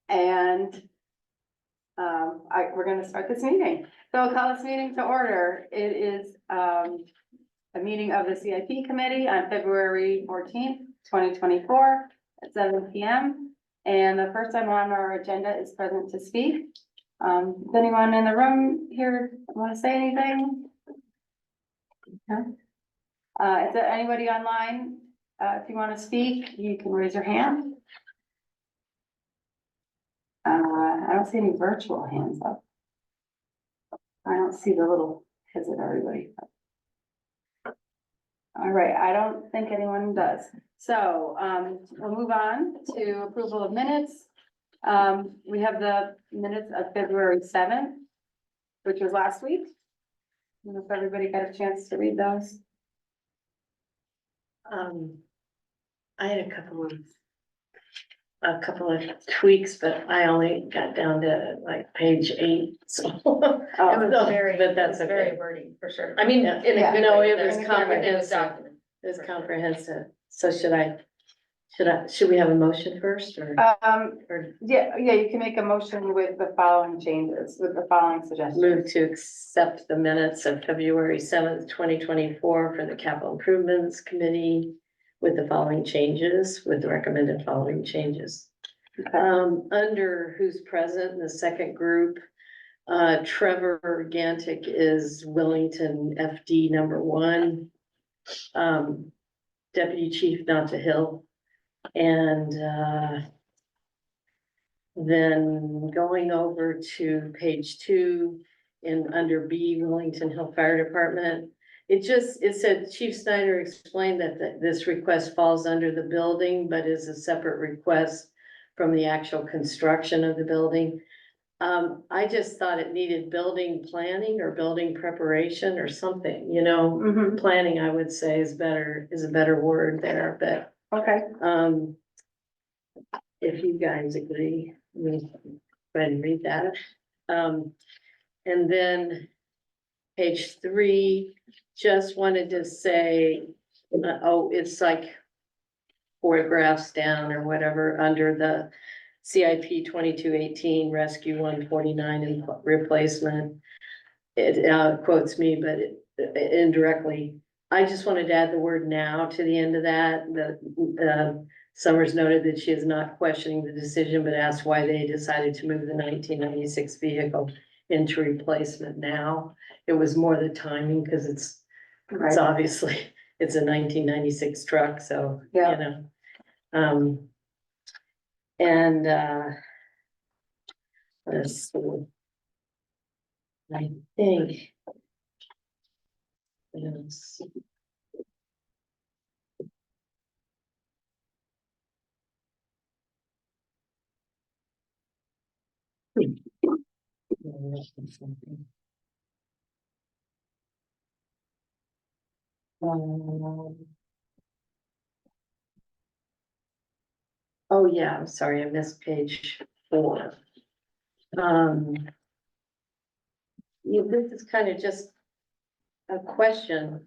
And we're going to start this meeting. So I'll call this meeting to order. It is a meeting of the CIP committee on February 14th, 2024 at 7 p.m. And the first item on our agenda is present to speak. Does anyone in the room here want to say anything? No? Is there anybody online? If you want to speak, you can raise your hand. I don't see any virtual hands up. I don't see the little heads of everybody. All right, I don't think anyone does. So we'll move on to approval of minutes. We have the minutes of February 7th, which was last week. I don't know if everybody got a chance to read those. I had a couple of tweaks, but I only got down to like page 8, so. It was very, but that's very wordy for sure. I mean, in a good No, way, it it was was comprehensive. comprehensive. It was comprehensive. So should we have a motion first or? Yeah, you can make a motion with the following changes, with the following suggestions. Move to accept the minutes of February 7th, 2024 for the Capital Improvements Committee with the following changes, with the recommended following changes. Okay. Under who's present in the second group, Trevor Gantic is Willington FD number 1. Deputy Chief Nanta Hill. And then going over to page 2 in under B, Willington Hill Fire Department. It said Chief Snyder explained that this request falls under the building, but is a separate request from the actual construction of the building. I just thought it needed building planning or building preparation or something, you know, planning, I would say is a better word there, but. Okay. If you guys agree, let me go ahead and read that. And then page 3, just wanted to say, it's like photographs down or whatever under the CIP 2218 rescue 149 and replacement. It quotes me, but indirectly, I just wanted to add the word now to the end of that. Summers noted that she is not questioning the decision, but asked why they decided to move the 1996 vehicle into replacement now. It was more the timing because it's obviously, it's a 1996 truck, so, yeah. you know. And let's see. I think. Let's see. Oh yeah, I'm sorry, I missed page 4. This is kind of just a question.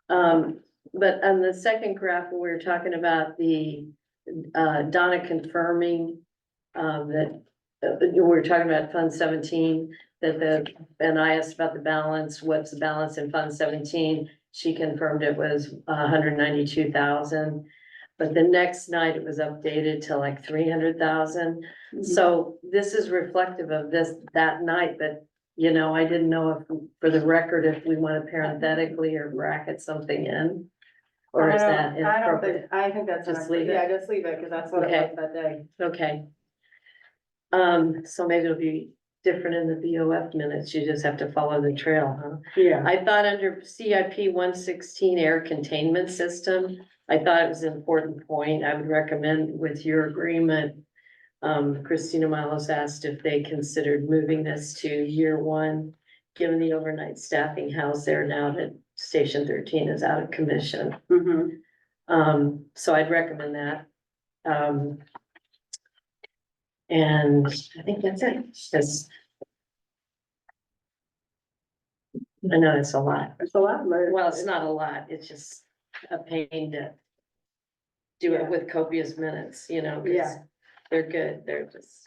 But on the second graph, we were talking about the Donna confirming that we were talking about Fund 17, and I asked about the balance, what's the balance in Fund 17? She confirmed it was 192,000. But the next night it was updated to like 300,000. So this is reflective of that night, but you know, I didn't know if, for the record, if we want to parenthetically or bracket something in. Or is that inappropriate? I think that's Just leave it? Yeah, just leave it because that's what it was that day. Okay. So maybe it'll be different in the BOF minutes. You just have to follow the trail, huh? Yeah. I thought under CIP 116 air containment system, I thought it was an important point. I would recommend with your agreement. Christina Milos asked if they considered moving this to year 1, given the overnight staffing house there now that Station 13 is out of commission. So I'd recommend that. And I think that's it. I know it's a lot. It's a lot. Well, it's not a lot. It's just a pain to do Yeah. it with copious minutes, you know, 'cause Yeah. they're good, they're just,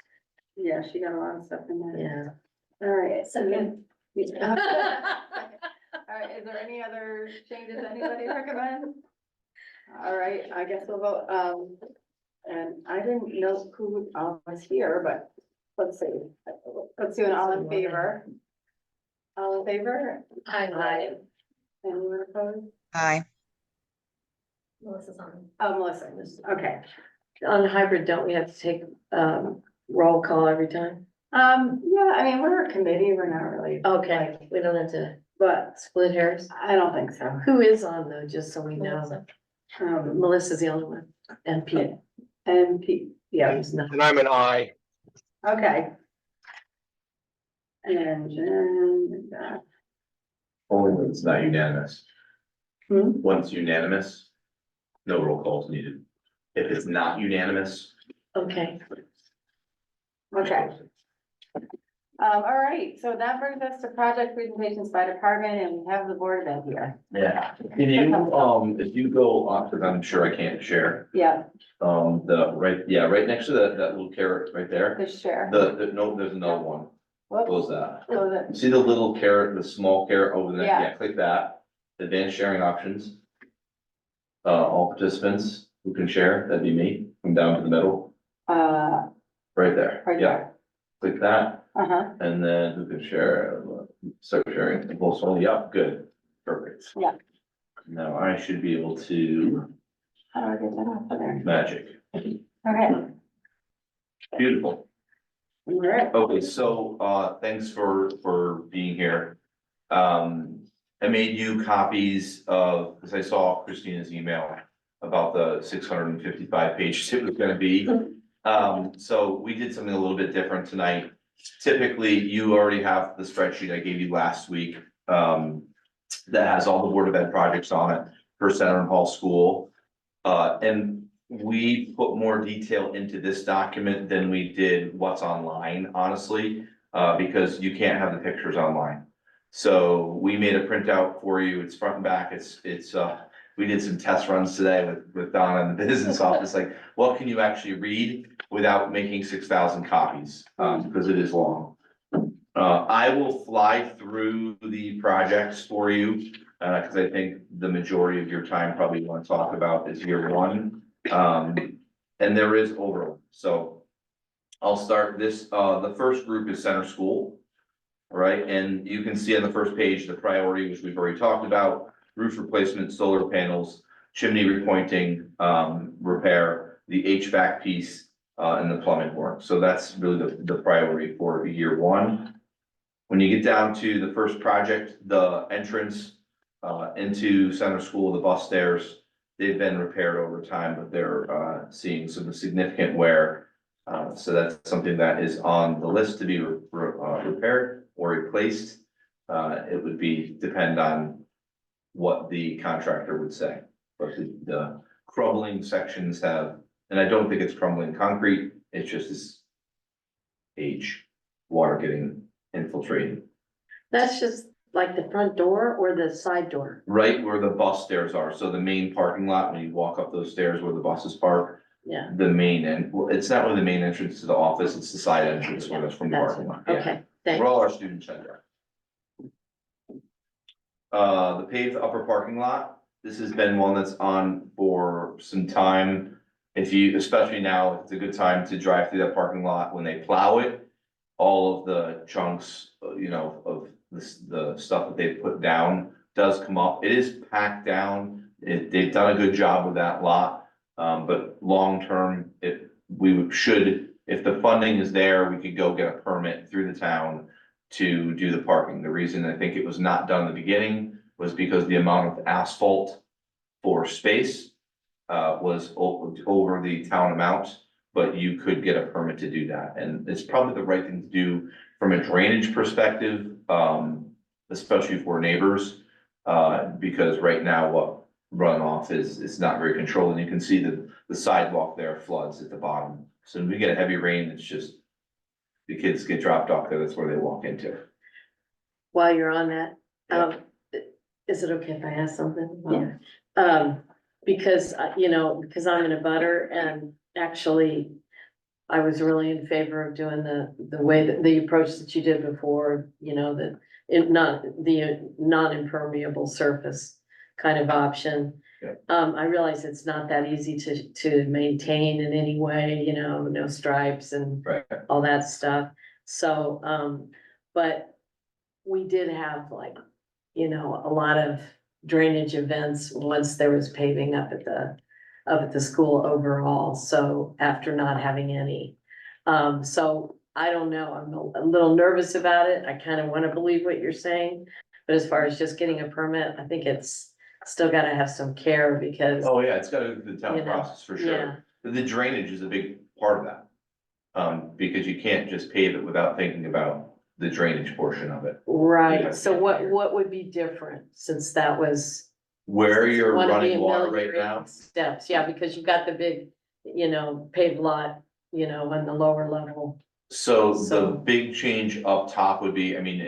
Yeah, she got a lot of stuff in there. yeah. All right. So good. All right, is there any other changes anybody recommend? All right, I guess we'll vote, and I didn't know who was here, but let's see. Let's do an all in favor. All in favor? Aye. Anyone opposed? Aye. Melissa's on. Oh, Melissa, okay. On hybrid, don't we have to take, roll call every time? Yeah, I mean, we're a committee, we're not really, Okay, we don't have to but split hairs. I don't think so. Who is on though, just so we know? Melissa. Melissa's the only one, and Pete. And Pete, yeah, There's nothing. And I'm an I. okay. And Jen, Only when it's not unanimous. Hmm? When it's unanimous, no roll calls needed. If it's not unanimous. Okay, okay. All right, so that brings us to project presentations by department, and we have the board of ed here. Yeah, can you, if you go on, because I'm sure I can't share, Yeah, right next to that little carrot right there. the share. No, there's another one. Whoops. Close that. Close it. See the little carrot, the small carrot over there? Yeah. Yeah, click that. Advanced sharing options. All participants who can share, that'd be me, come down to the middle, right there. Right Yeah. there. Click that, Uh-huh, and then who can share, start sharing, the whole phone, yeah, good, perfect. Yeah. Now I should be able to, how do I get that off of there? magic, Okay, beautiful. all right. Okay, so, thanks for being here. I made you copies of, because I saw Christina's email about the 655 pages it was gonna be. So we did something a little bit different tonight. Typically, you already have the spreadsheet I gave you last week, that has all the Board of Ed projects on it for Center and Hall School. And we put more detail into this document than we did what's online, honestly, because you can't have the pictures online. So we made a printout for you, it's front and back, we did some test runs today with Donna in the business office, like, what can you actually read without making 6,000 copies, because it is long. I will fly through the projects for you, because I think the majority of your time probably you want to talk about is year one. And there is overlap, so I'll start this, the first group is center school. All right, and you can see on the first page, the priority, which we've already talked about, roof replacement, solar panels, chimney repointing, repair, the HVAC piece, and the plumbing work. So that's really the priority for year one. When you get down to the first project, the entrance, into center school, the bus stairs, they've been repaired over time, but they're, seeing some significant wear. So that's something that is on the list to be repaired or replaced. It would depend on what the contractor would say. But the crumbling sections have, and I don't think it's crumbling concrete, it's just this age, water getting infiltrated. that's just like the front door or the side door? Right where the bus stairs are, so the main parking lot, when you walk up those stairs where the buses park, Yeah, the main well, it's not really the main entrance to the office, it's the side entrance where that's from the that's, parking lot, yeah. okay, thanks. Where all our students end up. The paved upper parking lot, this has been one that's on for some time. Especially now, it's a good time to drive through that parking lot when they plow it. All of the chunks, of the stuff that they've put down does come up. It is packed down. They've done a good job with that lot. But long term, if the funding is there, we could go get a permit through the town to do the parking. The reason I think it was not done in the beginning was because the amount of asphalt for space was over the town amount, but you could get a permit to do that. And it's probably the right thing to do from a drainage perspective, especially for neighbors. Because right now what runoff is not very controlled, and you can see the sidewalk there floods at the bottom. So when we get a heavy rain, it's just, the kids get dropped off there, that's where they walk into. While you're on that, Yeah. is it okay if I ask something? Yeah. because, you know, because I'm in a butter and actually I was really in favor of doing the way that the approach that you did before, you know, that it not, the non-impermeable surface kind of option. Yeah. I realize it's not that easy to maintain in any way, you know, no stripes and Right. all that stuff. So, but we did have like, you know, a lot of drainage events once there was paving up at the school overall, so after not having any. So I don't know, I'm a little nervous about it, I kind of want to believe what you're saying. But as far as just getting a permit, I think it's still gotta have some care because, Oh, yeah, it's got to go through the town You know, process for yeah. sure. The drainage is a big part of that. Because you can't just pave it without thinking about the drainage portion of it. right, so what would be different since that was. Where you're Wanna be running water right ameliorating now, Steps, yeah, because you've got the big, you know, paved lot, you know, on the lower level. so the So- big change up top would be, I mean,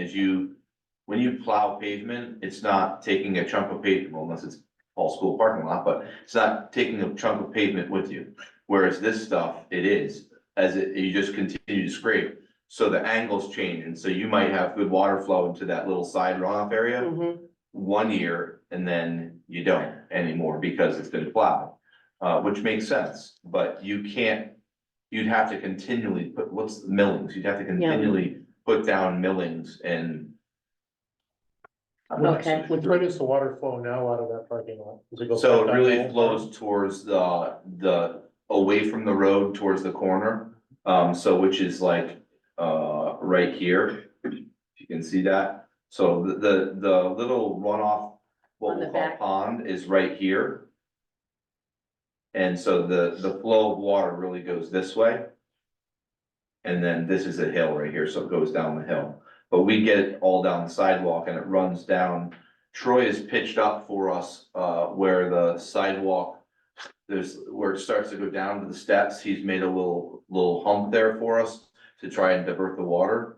when you plow pavement, it's not taking a chunk of pavement, well, unless it's all school parking lot, but it's not taking a chunk of pavement with you. Whereas this stuff, it is, you just continue to scrape, so the angles change, and so you might have good water flow into that little side runoff area Mhm. one year, and then you don't anymore because it's been plowed. Which makes sense, but you'd have to continually put, what's the millings, you'd have to continually put down millings and. Okay. Which way does the water flow now out of that parking lot? Does it go So back it down really the whole flows towards the, away from the road towards the corner, so which is like, right here. If you can see that, so the little runoff, what On the we'll call back. pond is right here. And so the flow of water really goes this way. And then this is a hill right here, so it goes down the hill, but we get it all down the sidewalk and it runs down. Troy is pitched up for us, where the sidewalk, where it starts to go down to the steps, he's made a little hump there for us to try and divert the water.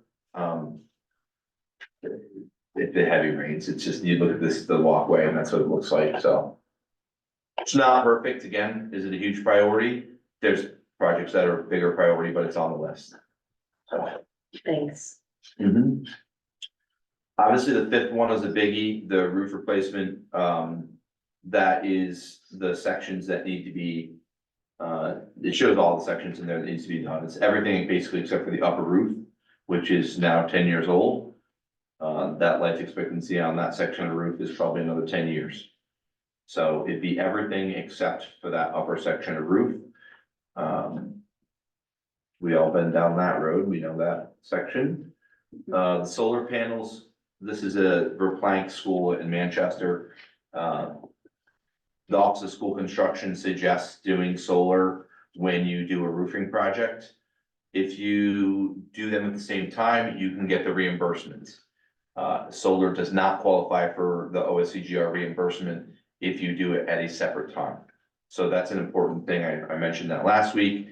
If the heavy rains, it's just, you look at this, the walkway, and that's what it looks like, so. It's not perfect, again, is it a huge priority? There's projects that are bigger priority, but it's on the list. So. Thanks. Obviously, the fifth one is a biggie, the roof replacement, that is the sections that need to be. It shows all the sections in there that needs to be done, it's everything basically except for the upper roof, which is now 10 years old. That life expectancy on that section of the roof is probably another 10 years. So it'd be everything except for that upper section of roof. We all been down that road, we know that section. The solar panels, this is a Verplank School in Manchester. The Office of School Construction suggests doing solar when you do a roofing project. If you do them at the same time, you can get the reimbursement. Solar does not qualify for the OSCGR reimbursement if you do it at a separate time. So that's an important thing. I mentioned that last week.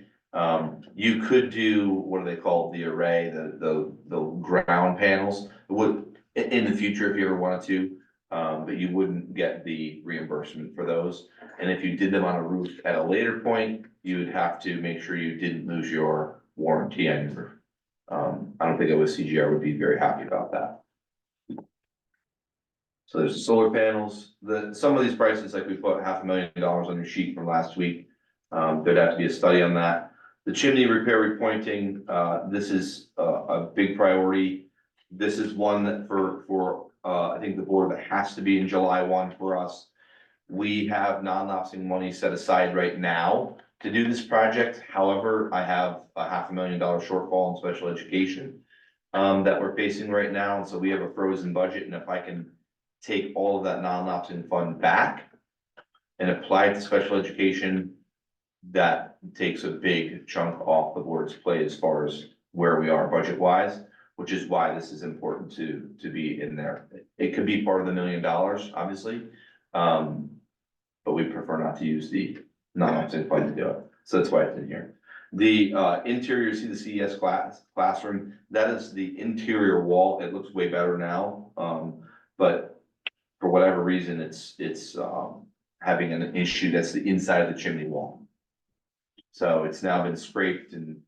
You could do, what are they called? The array, the ground panels. It would, in the future, if you ever wanted to, but you wouldn't get the reimbursement for those. And if you did them on a roof at a later point, you would have to make sure you didn't lose your warranty on your roof. I don't think OSCGR would be very happy about that. So there's the solar panels, some of these prices, like we put $500,000 on your sheet from last week. There'd have to be a study on that. The chimney repair repointing, this is a big priority. This is one that for I think the board that has to be in July 1 for us. We have non-lapsing money set aside right now to do this project. However, I have a $500,000 shortfall in special education that we're facing right now, and so we have a frozen budget, and if I can take all of that non-lapsing fund back and apply it to special education, that takes a big chunk off the board's plate as far as where we are budget wise, which is why this is important to be in there. It could be part of the $1 million, obviously. But we prefer not to use the non-lapsing fund to do it. So that's why it's in here. The interior, you see the CES classroom, that is the interior wall. It looks way better now. But for whatever reason, it's having an issue that's the inside of the chimney wall. So it's now been scraped and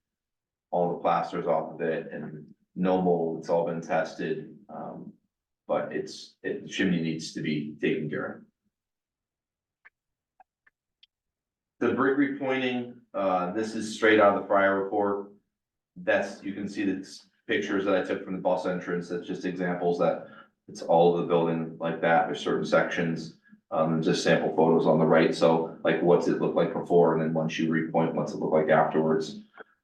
all the plaster's off of it and no mold, it's all been tested. But the chimney needs to be taken care of. The brick repointing, this is straight out of the Fryer report. You can see the pictures that I took from the bus entrance, that's just examples that it's all of the building like that, there's certain sections. Just sample photos on the right, so like what's it look like before, and then once you repoint, what's it look like afterwards?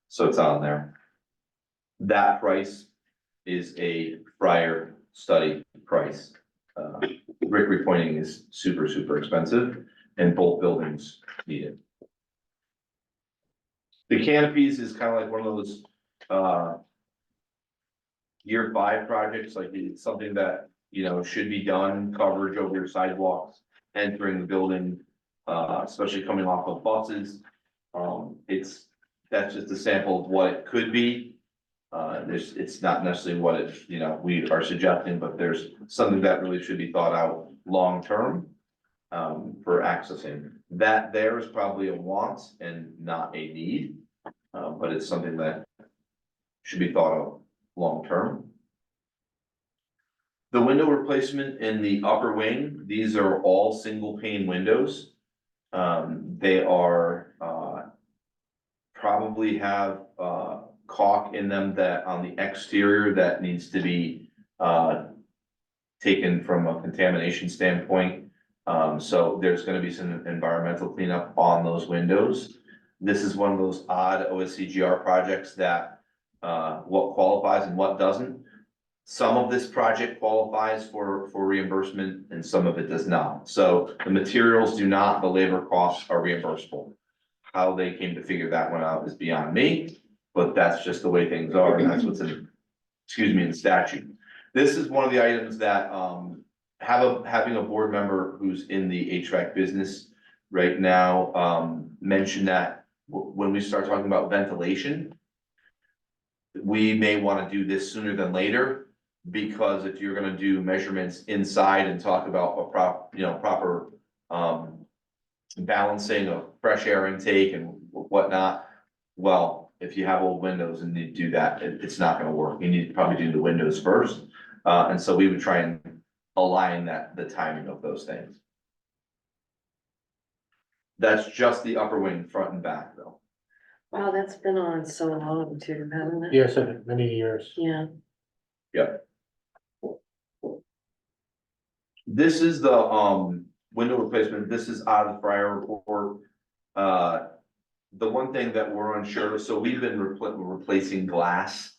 So it's on there. That price is a Fryer study price. Brick repointing is super, super expensive, and both buildings need it. The canopies is kind of like one of those, year 5 projects, like it's something that, should be done, coverage over your sidewalks, entering the building, especially coming off of buses. That's just a sample of what it could be. It's not necessarily what we are suggesting, but there's something that really should be thought out long-term, for accessing. That there is probably a want and not a need, but it's something that should be thought of long-term. The window replacement in the upper wing, these are all single pane windows. They are, probably have, caulk in them that on the exterior that needs to be, taken from a contamination standpoint. So there's gonna be some environmental cleanup on those windows. This is one of those odd OSCGR projects that, what qualifies and what doesn't. Some of this project qualifies for reimbursement and some of it does not. So the materials do not, the labor costs are reimbursable. How they came to figure that one out is beyond me, but that's just the way things are, and that's what's in the statute. This is one of the items that, having a board member who's in the HVAC business right now, mentioned that when we start talking about ventilation, we may wanna do this sooner than later. Because if you're gonna do measurements inside and talk about a proper balancing of fresh air intake and whatnot. Well, if you have old windows and you do that, it's not gonna work. You need to probably do the windows first. And so we would try and align the timing of those things. That's just the upper wing, front and back though. Wow, that's been on so long too, hasn't it? Yes, many years. Yeah. This is the window replacement. This is out of the Fryer report. The one thing that we're unsure, so we've been replacing glass.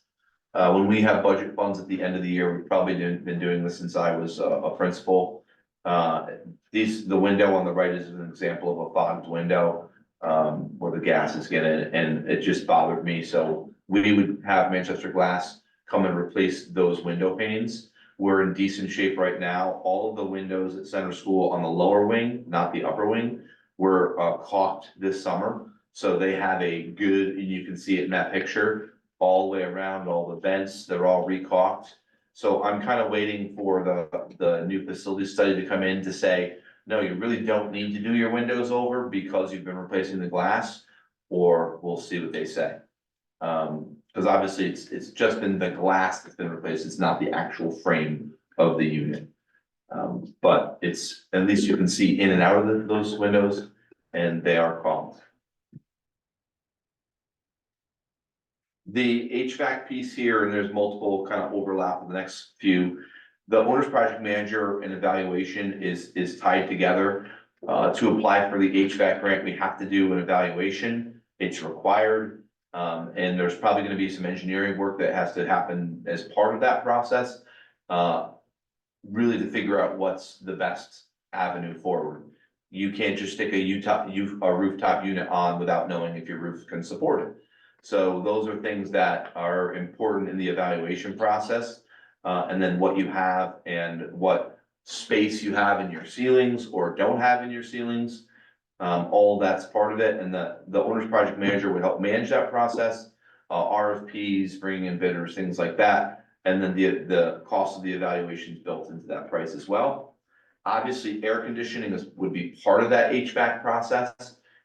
When we have budget funds at the end of the year, we've probably been doing this since I was a principal. The window on the right is an example of a fogged window, where the gas is getting, and it just bothered me. So we would have Manchester Glass come and replace those window panes. We're in decent shape right now. All of the windows at Center School on the lower wing, not the upper wing, were caulked this summer. So they have a good, and you can see it in that picture, all the way around, all the vents, they're all re-caulked. So I'm kind of waiting for the new facility study to come in to say, no, you really don't need to do your windows over because you've been replacing the glass, or we'll see what they say. Because obviously it's just been the glass that's been replaced, it's not the actual frame of the unit. But it's, at least you can see in and out of those windows, and they are caulked. The HVAC piece here, and there's multiple kind of overlap in the next few. The owner's project manager and evaluation is tied together. To apply for the HVAC grant, we have to do an evaluation. It's required. And there's probably gonna be some engineering work that has to happen as part of that process. Really to figure out what's the best avenue forward. You can't just stick a rooftop unit on without knowing if your roof can support it. So those are things that are important in the evaluation process. And then what you have and what space you have in your ceilings or don't have in your ceilings. All that's part of it, and the owner's project manager would help manage that process. RFPs, bringing in bidders, things like that, and then the cost of the evaluation is built into that price as well. Obviously, air conditioning would be part of that HVAC process.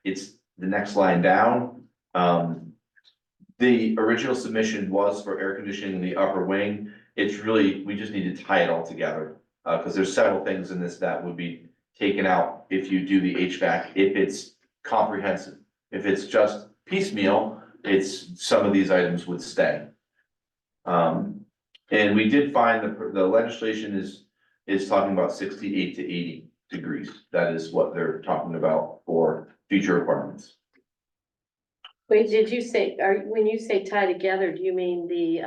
It's the next line down. The original submission was for air conditioning in the upper wing. It's really, we just need to tie it all together. Cause there's several things in this that would be taken out if you do the HVAC, if it's comprehensive. If it's just piecemeal, some of these items would stay. And we did find the legislation is talking about 68 to 80 degrees. That is what they're talking about for future requirements. Wait, did you say, when you say tie together, do you mean the,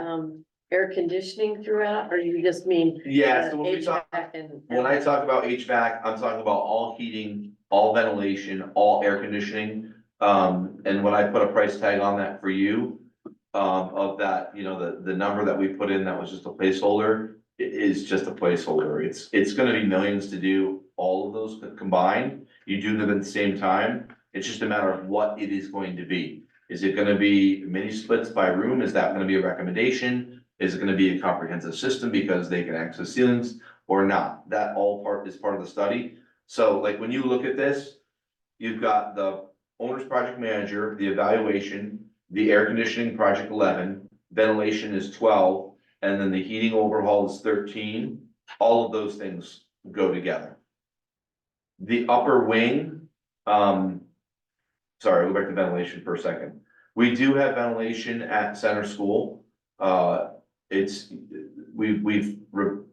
air conditioning throughout, or you just mean? Yeah, so when we talk, HVAC and- when I talk about HVAC, I'm talking about all heating, all ventilation, all air conditioning. And when I put a price tag on that for you, of that, you know, the number that we put in, that was just a placeholder, it is just a placeholder. It's gonna be millions to do all of those combined. You do them at the same time. It's just a matter of what it is going to be. Is it gonna be mini splits by room? Is that gonna be a recommendation? Is it gonna be a comprehensive system because they can access ceilings or not? That all is part of the study. So like when you look at this, you've got the owner's project manager, the evaluation, the air conditioning project 11, ventilation is 12, and then the heating overhaul is 13. All of those things go together. The upper wing, sorry, I'll go back to ventilation for a second. We do have ventilation at center school. We've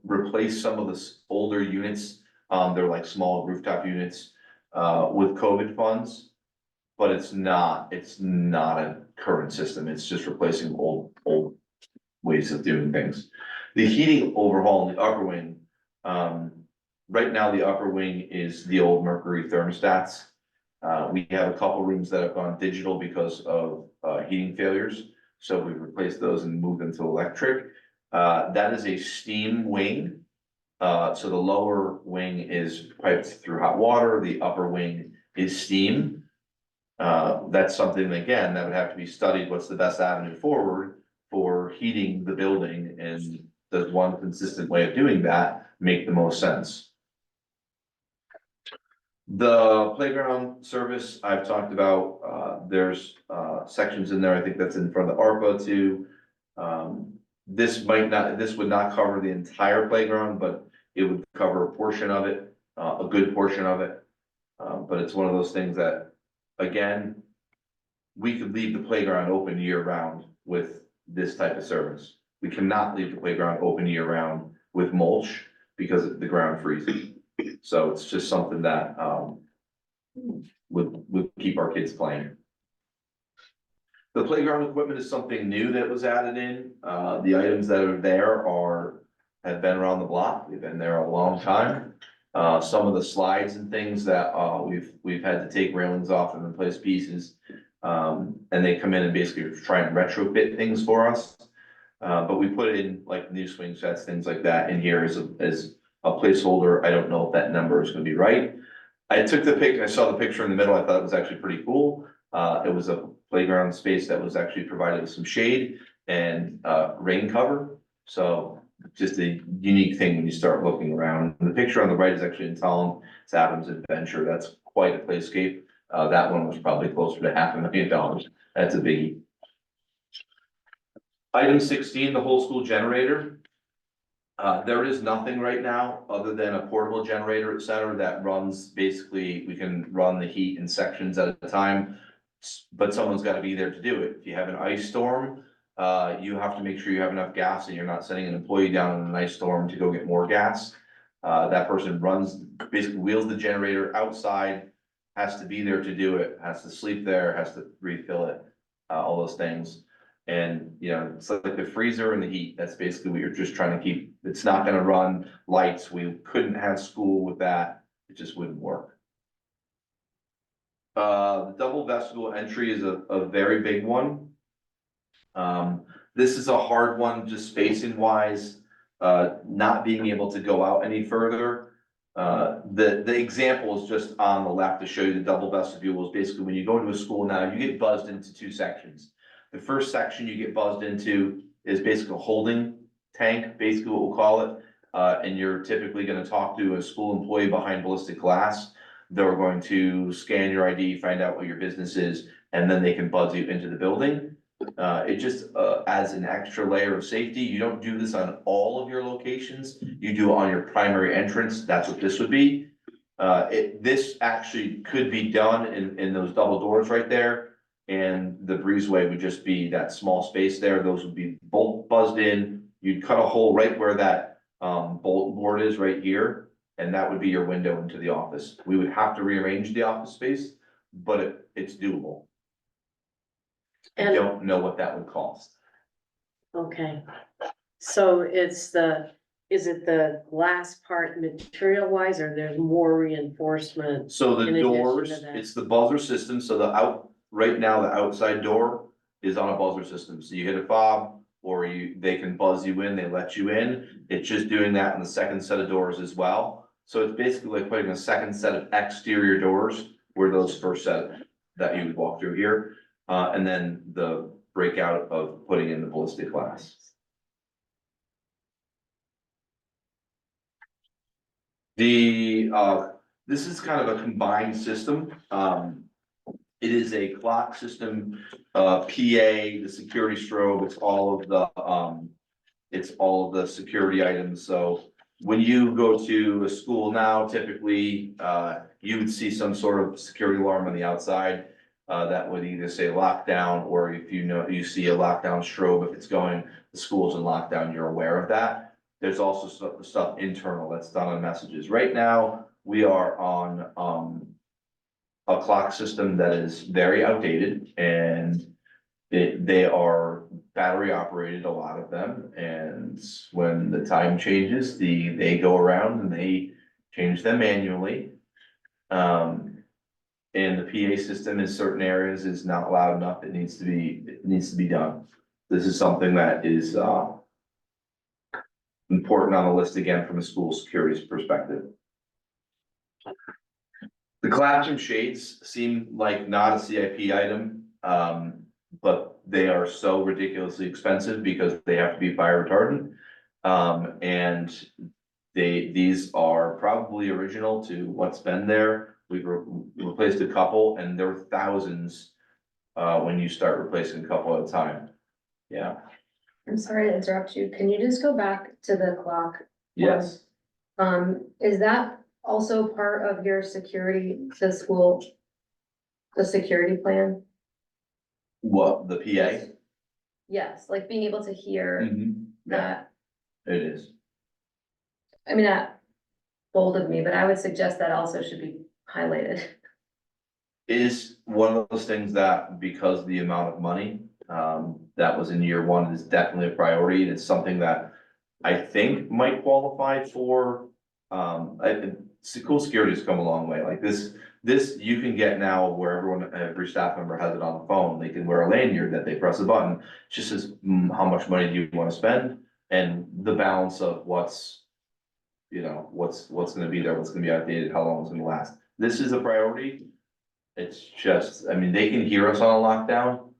replaced some of the older units. They're like small rooftop units, with COVID funds. But it's not a current system. It's just replacing old ways of doing things. The heating overhaul in the upper wing, right now the upper wing is the old Mercury thermostats. We have a couple rooms that have gone digital because of heating failures. So we've replaced those and moved them to electric. That is a steam wing. So the lower wing is piped through hot water, the upper wing is steam. That's something, again, that would have to be studied. What's the best avenue forward for heating the building, and does one consistent way of doing that make the most sense? The playground service I've talked about, there's sections in there, I think that's in front of the ARPA too. This would not cover the entire playground, but it would cover a portion of it, a good portion of it. But it's one of those things that, again, we could leave the playground open year round with this type of service. We cannot leave the playground open year round with mulch because the ground freezes. So it's just something that would keep our kids playing. The playground equipment is something new that was added in. The items that are there have been around the block. They've been there a long time. Some of the slides and things that we've had to take railings off and replace pieces. And they come in and basically try and retrofit things for us. But we put in like new swing sets, things like that in here as a placeholder. I don't know if that number is gonna be right. I saw the picture in the middle. I thought it was actually pretty cool. It was a playground space that was actually provided with some shade and rain cover. So just a unique thing when you start looking around. The picture on the right is actually in Tallinn. It's Adams Adventure. That's quite a playscape. That one was probably closer to $500,000. That's a biggie. Item 16, the whole school generator. There is nothing right now other than a portable generator at center that runs, basically, we can run the heat in sections at a time, but someone's gotta be there to do it. If you have an ice storm, you have to make sure you have enough gas and you're not sending an employee down in an ice storm to go get more gas. That person basically wheels the generator outside, has to be there to do it, has to sleep there, has to refill it, all those things. And, you know, it's like the freezer and the heat, that's basically what you're just trying to keep. It's not gonna run lights. We couldn't have school with that. It just wouldn't work. The double vestibule entry is a very big one. This is a hard one, just spacing wise, not being able to go out any further. The example is just on the left to show you the double vestibule is basically when you go into a school now, you get buzzed into two sections. The first section you get buzzed into is basically a holding tank, basically what we'll call it. And you're typically gonna talk to a school employee behind ballistic glass. They're going to scan your ID, find out what your business is, and then they can buzz you into the building. It just, adds an extra layer of safety. You don't do this on all of your locations. You do it on your primary entrance. That's what this would be. This actually could be done in those double doors right there. And the breezeway would just be that small space there. Those would be bolt buzzed in. You'd cut a hole right where that bulletin board is right here. And that would be your window into the office. We would have to rearrange the office space, but it's doable. I And- don't know what that would cost. Okay, so is it the glass part material wise, or there's more reinforcement? So In the addition doors, to that. it's the buzzer system, so right now, the outside door is on a buzzer system, so you hit a fob. Or they can buzz you in, they let you in, it's just doing that in the second set of doors as well. So it's basically like putting a second set of exterior doors where those first set that you would walk through here. And then the breakout of putting in the ballistic glass. This is kind of a combined system. It is a clock system, PA, the security strobe, it's all of the security items, so. When you go to a school now, typically, you would see some sort of security alarm on the outside. That would either say lockdown, or if you see a lockdown strobe, if it's going, the school's in lockdown, you're aware of that. There's also stuff internal that's done on messages. Right now, we are on, a clock system that is very outdated, and they are battery operated, a lot of them, and when the time changes, they go around and they change them manually. And the PA system in certain areas is not loud enough, it needs to be done. This is something that is, important on the list again from a school security perspective. The classroom shades seem like not a CIP item, but they are so ridiculously expensive because they have to be fire retardant. And these are probably original to what's been there. We've replaced a couple, and there were thousands, when you start replacing a couple at a time. Yeah, I'm sorry to interrupt you. Can you just go back to the clock? yes, Is that also part of your security to school? The security plan? what, the PA? Yes, like being able to hear Mhm. Yeah, that. it is. I mean, that bolded me, but I would suggest that also should be highlighted. Is one of those things that, because of the amount of money, that was in year one, is definitely a priority, and it's something that I think might qualify for, school security has come a long way, like this you can get now where every staff member has it on the phone, they can wear a lanyard that they press a button, it just says, how much money do you wanna spend? And the balance of what's gonna be there, what's gonna be outdated, how long it's gonna last. This is a priority. It's just, I mean, they can hear us on a lockdown.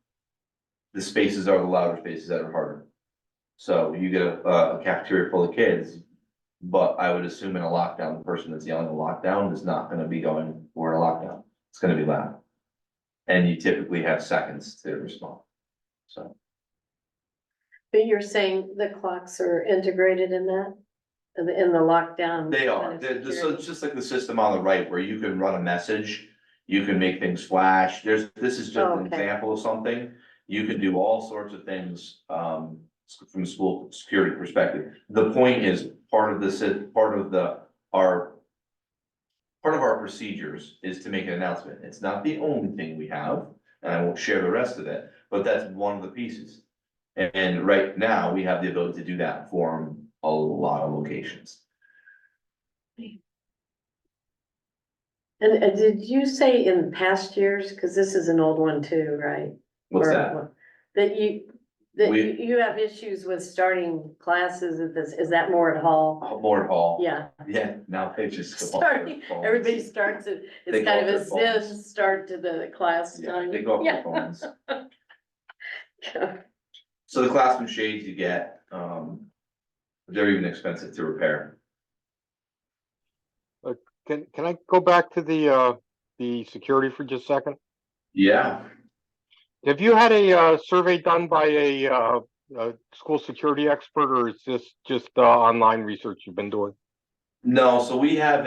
The spaces are the louder spaces that are harder. So you get a cafeteria full of kids, but I would assume in a lockdown, the person that's yelling a lockdown is not gonna be going, we're in a lockdown. It's gonna be loud. And you typically have seconds to respond, so. But you're saying the clocks are integrated in that, in the lockdown? They are, kind of so security? it's just like the system on the right where you can run a message, you can make things flash, this is just an Okay. example of something. You can do all sorts of things, from a school security perspective. The point is, part of our procedures is to make an announcement. It's not the only thing we have, and I won't share the rest of it, but that's one of the pieces. And right now, we have the ability to do that for a lot of locations. And did you say in past years, cause this is an old one too, right? What's Or- that? That you you have issues with starting classes at this, is that more at Hall? More hall. Yeah, Yeah, now they just. go off their starting, phones. everybody starts it, They it's go kind of off a their zen phones. start to the class Yeah, time. they go off their phones. So the classroom shades you get, They're even expensive to repair. Can I go back to the security for just a second? Yeah, Have you had a survey done by a school security expert, or is this just online research you've been doing? no, so we have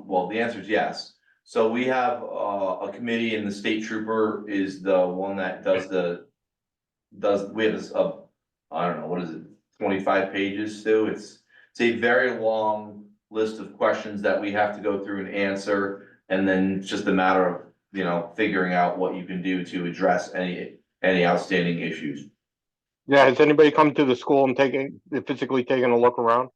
well, the answer is yes. So we have a committee and the state trooper is the one that we have this, I don't know, what is it, 25 pages, Stu? It's a very long list of questions that we have to go through and answer. And then it's just a matter of, figuring out what you can do to address any outstanding issues. Yeah, has anybody come to the school and physically taken a look around?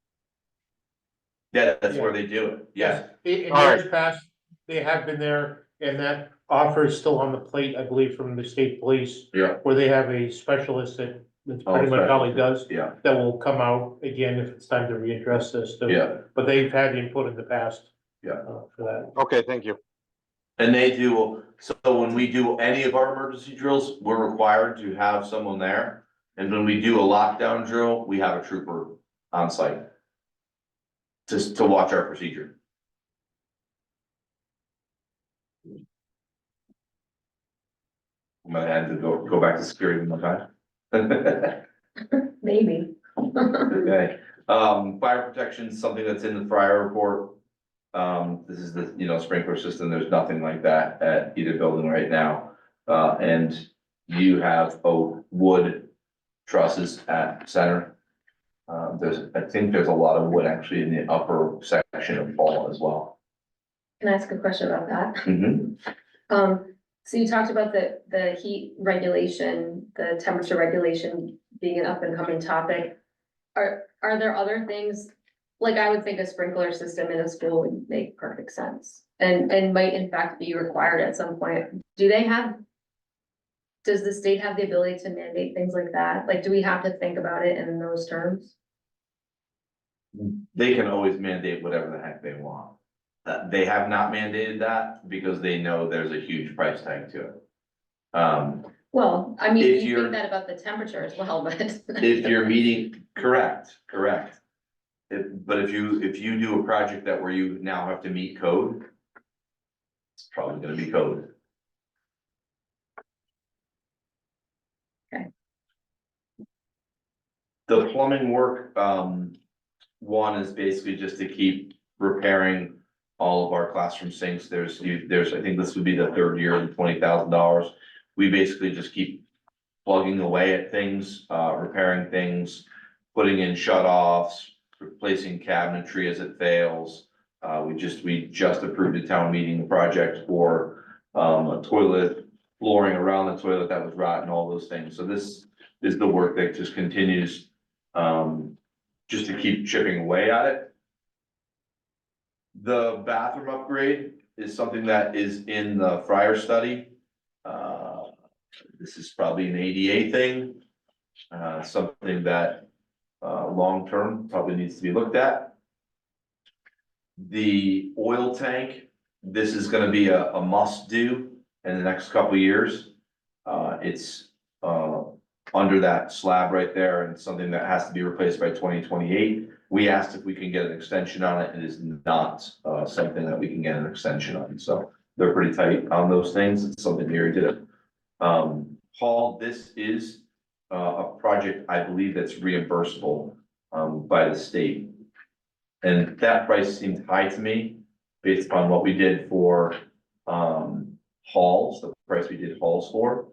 Yeah, that's where they do it, yeah. In All right. years past, they have been there, and that offer is still on the plate, I believe, from the state police. Yeah. Where they have a specialist that's Oh, pretty much all he does, Yeah, that will come out again if it's time to readdress this. yeah, But they've had input in the past. Yeah. For that. Okay, thank you. and they do, so when we do any of our emergency drills, we're required to have someone there. And when we do a lockdown drill, we have a trooper on site. Just to watch our procedure. I'm gonna have to go back to security one more time. Maybe. Okay, fire protection is something that's in the fire report. This is the, sprinkler system, there's nothing like that at either building right now. And you have wood trusses at center. I think there's a lot of wood actually in the upper section of Hall as well. Can I ask a question about that? Mhm. So you talked about the heat regulation, the temperature regulation being an up and coming topic. Are there other things, like I would think a sprinkler system in a school would make perfect sense and might in fact be required at some point. Does the state have the ability to mandate things like that? Like, do we have to think about it in those terms? They can always mandate whatever the heck they want. They have not mandated that because they know there's a huge price tag to it. Well, I mean, If you you're- think that about the temperature as well, but. If you're meeting, correct. But if you do a project where you now have to meet code, it's probably gonna be code. Okay. The plumbing work, one is basically just to keep repairing all of our classroom sinks. There's, I think this would be the third year of the $20,000. We basically just keep plugging away at things, repairing things, putting in shut-offs, replacing cabinetry as it fails. We just approved a town meeting project for a toilet, flooring around the toilet that was rotten, all those things. So this is the work that just continues, just to keep chipping away at it. The bathroom upgrade is something that is in the Fryer study. This is probably an ADA thing, something that long-term probably needs to be looked at. The oil tank, this is gonna be a must-do in the next couple of years. It's under that slab right there and something that has to be replaced by 2028. We asked if we can get an extension on it. It is not something that we can get an extension on, so they're pretty tight on those things. It's something we already did. Paul, this is a project, I believe, that's reimbursable by the state. And that price seemed high to me, based upon what we did for halls, the price we did halls for.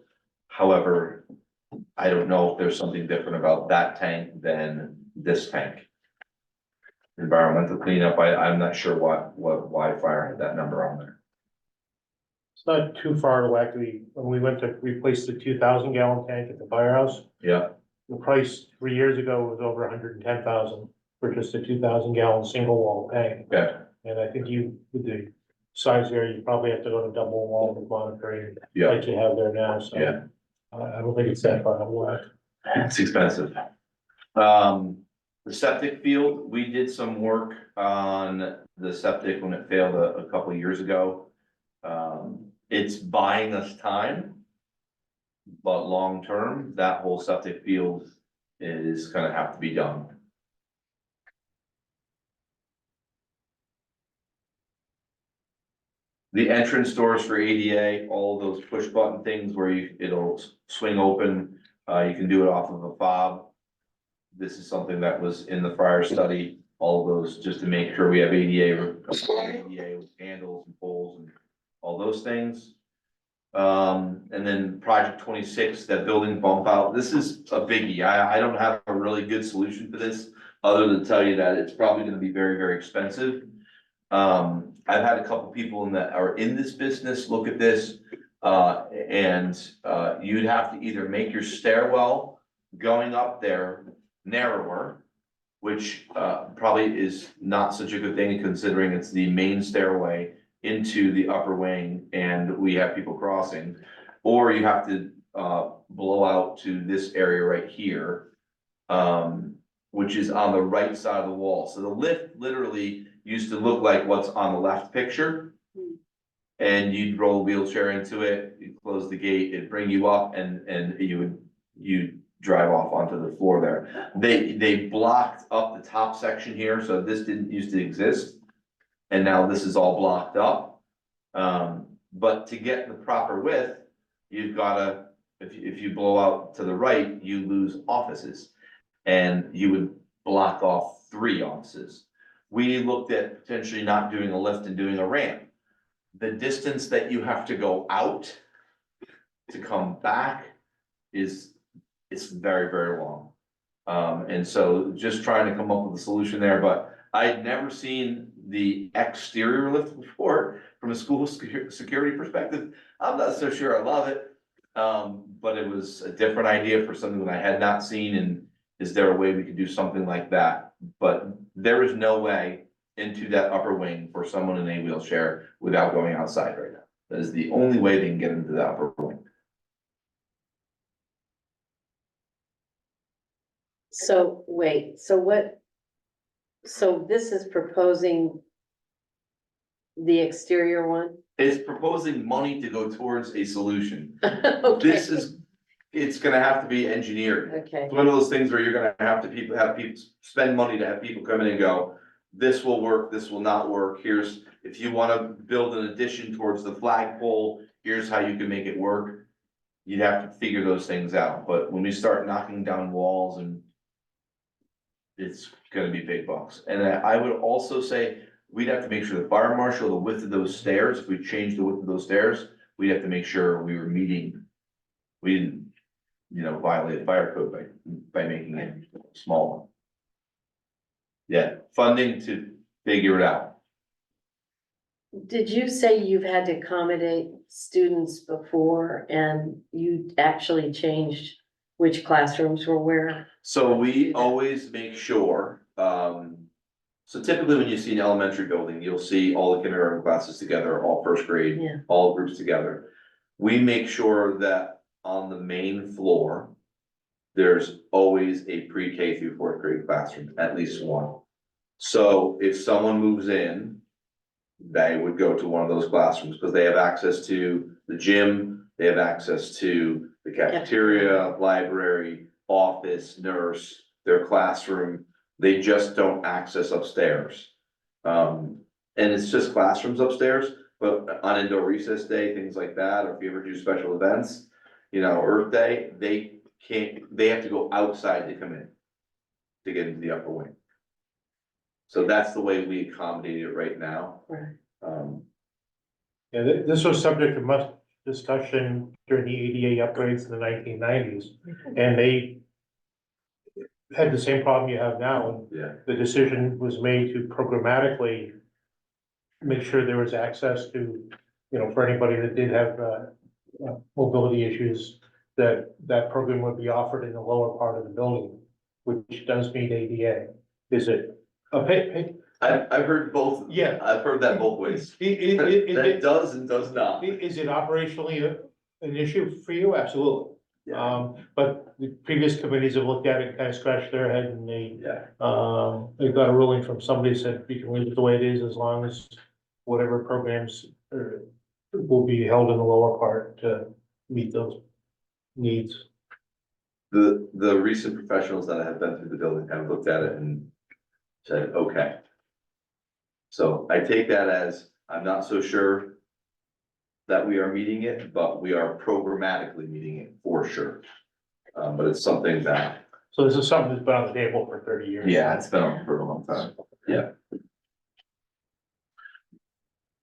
However, I don't know if there's something different about that tank than this tank. Environmental cleanup, I'm not sure why fire had that number on there. It's not too far away. When we went to replace the 2,000 gallon tank at the firehouse, Yeah, the price 3 years ago was over 110,000 for just a 2,000 gallon single wall tank. okay, And I think with the size there, you probably have to go to double wall with monitoring yeah, like you have there now, so. yeah. I don't think it's that far away. It's expensive. The septic field, we did some work on the septic when it failed a couple of years ago. It's buying us time. But long-term, that whole septic field is gonna have to be done. The entrance doors for ADA, all of those push button things where it'll swing open, you can do it off of a fob. This is something that was in the prior study, all of those, just to make sure we have ADA with handles and poles and all those things. And then project 26, that building bump out, this is a biggie. I don't have a really good solution for this, other than tell you that it's probably gonna be very, very expensive. I've had a couple people that are in this business look at this, you'd have to either make your stairwell going up there narrower, which probably is not such a good thing considering it's the main stairway into the upper wing and we have people crossing. Or you have to blow out to this area right here, which is on the right side of the wall. So the lift literally used to look like what's on the left picture. And you'd roll a wheelchair into it, you'd close the gate, it'd bring you up and you'd drive off onto the floor there. They blocked up the top section here, so this didn't used to exist. And now this is all blocked up. But to get the proper width, you've gotta, if you blow out to the right, you lose offices. And you would block off 3 offices. We looked at potentially not doing a lift and doing a ramp. The distance that you have to go out to come back it's very, very long. And so just trying to come up with a solution there, but I'd never seen the exterior lift before from a school security perspective. I'm not so sure I love it. But it was a different idea for something that I had not seen, and is there a way we could do something like that? But there is no way into that upper wing for someone in a wheelchair without going outside right now. That is the only way they can get into the upper wing. So wait, so this is proposing the exterior one? It's proposing money to go towards a solution. Okay. It's gonna have to be engineered. Okay, It's one of those things where you're gonna have people spend money to have people come in and go, this will work, this will not work. Here's, if you wanna build an addition towards the flagpole, here's how you can make it work. You'd have to figure those things out, but when we start knocking down walls and it's gonna be big bucks. And I would also say, we'd have to make sure the fire marshal, the width of those stairs, if we change the width of those stairs, we'd have to make sure we were meeting. We didn't, violate fire code by making it smaller. Yeah, funding to figure it out. did you say you've had to accommodate students before and you actually changed which classrooms were where? So we always make sure, so typically when you see an elementary building, you'll see all the kindergarten classes together, all first grade, Yeah. all groups together. We make sure that on the main floor, there's always a pre-K through 4th grade classroom, at least one. So if someone moves in, they would go to one of those classrooms because they have access to the gym, they have access to the cafeteria, library, office, nurse, their classroom. They just don't access upstairs. And it's just classrooms upstairs, but on indoor recess day, things like that, or if you ever do special events, Earth Day, they have to go outside to come in to get into the upper wing. So that's the way we accommodate it right now. Right. Yeah, this was subject to much discussion during the ADA upgrades in the 1990s. And they had the same problem you have now. Yeah. The decision was made to programmatically make sure there was access to, for anybody that did have mobility issues, that program would be offered in the lower part of the building, which does meet ADA. Is it a I've heard both. Yeah. I've heard that both ways. That does and does not. Is it operationally an issue for you? Absolutely. Yeah. But the previous committees have looked at it and kind of scratched their head and Yeah. they got a ruling from somebody that said you can leave it the way it is as long as whatever programs will be held in the lower part to meet those needs. The recent professionals that have been through the building have looked at it and said, okay. So I take that as, I'm not so sure, that we are meeting it, but we are programmatically meeting it for sure. But it's something that, So this is something that's been on the table for 30 years. yeah, it's been on for a long time, yeah.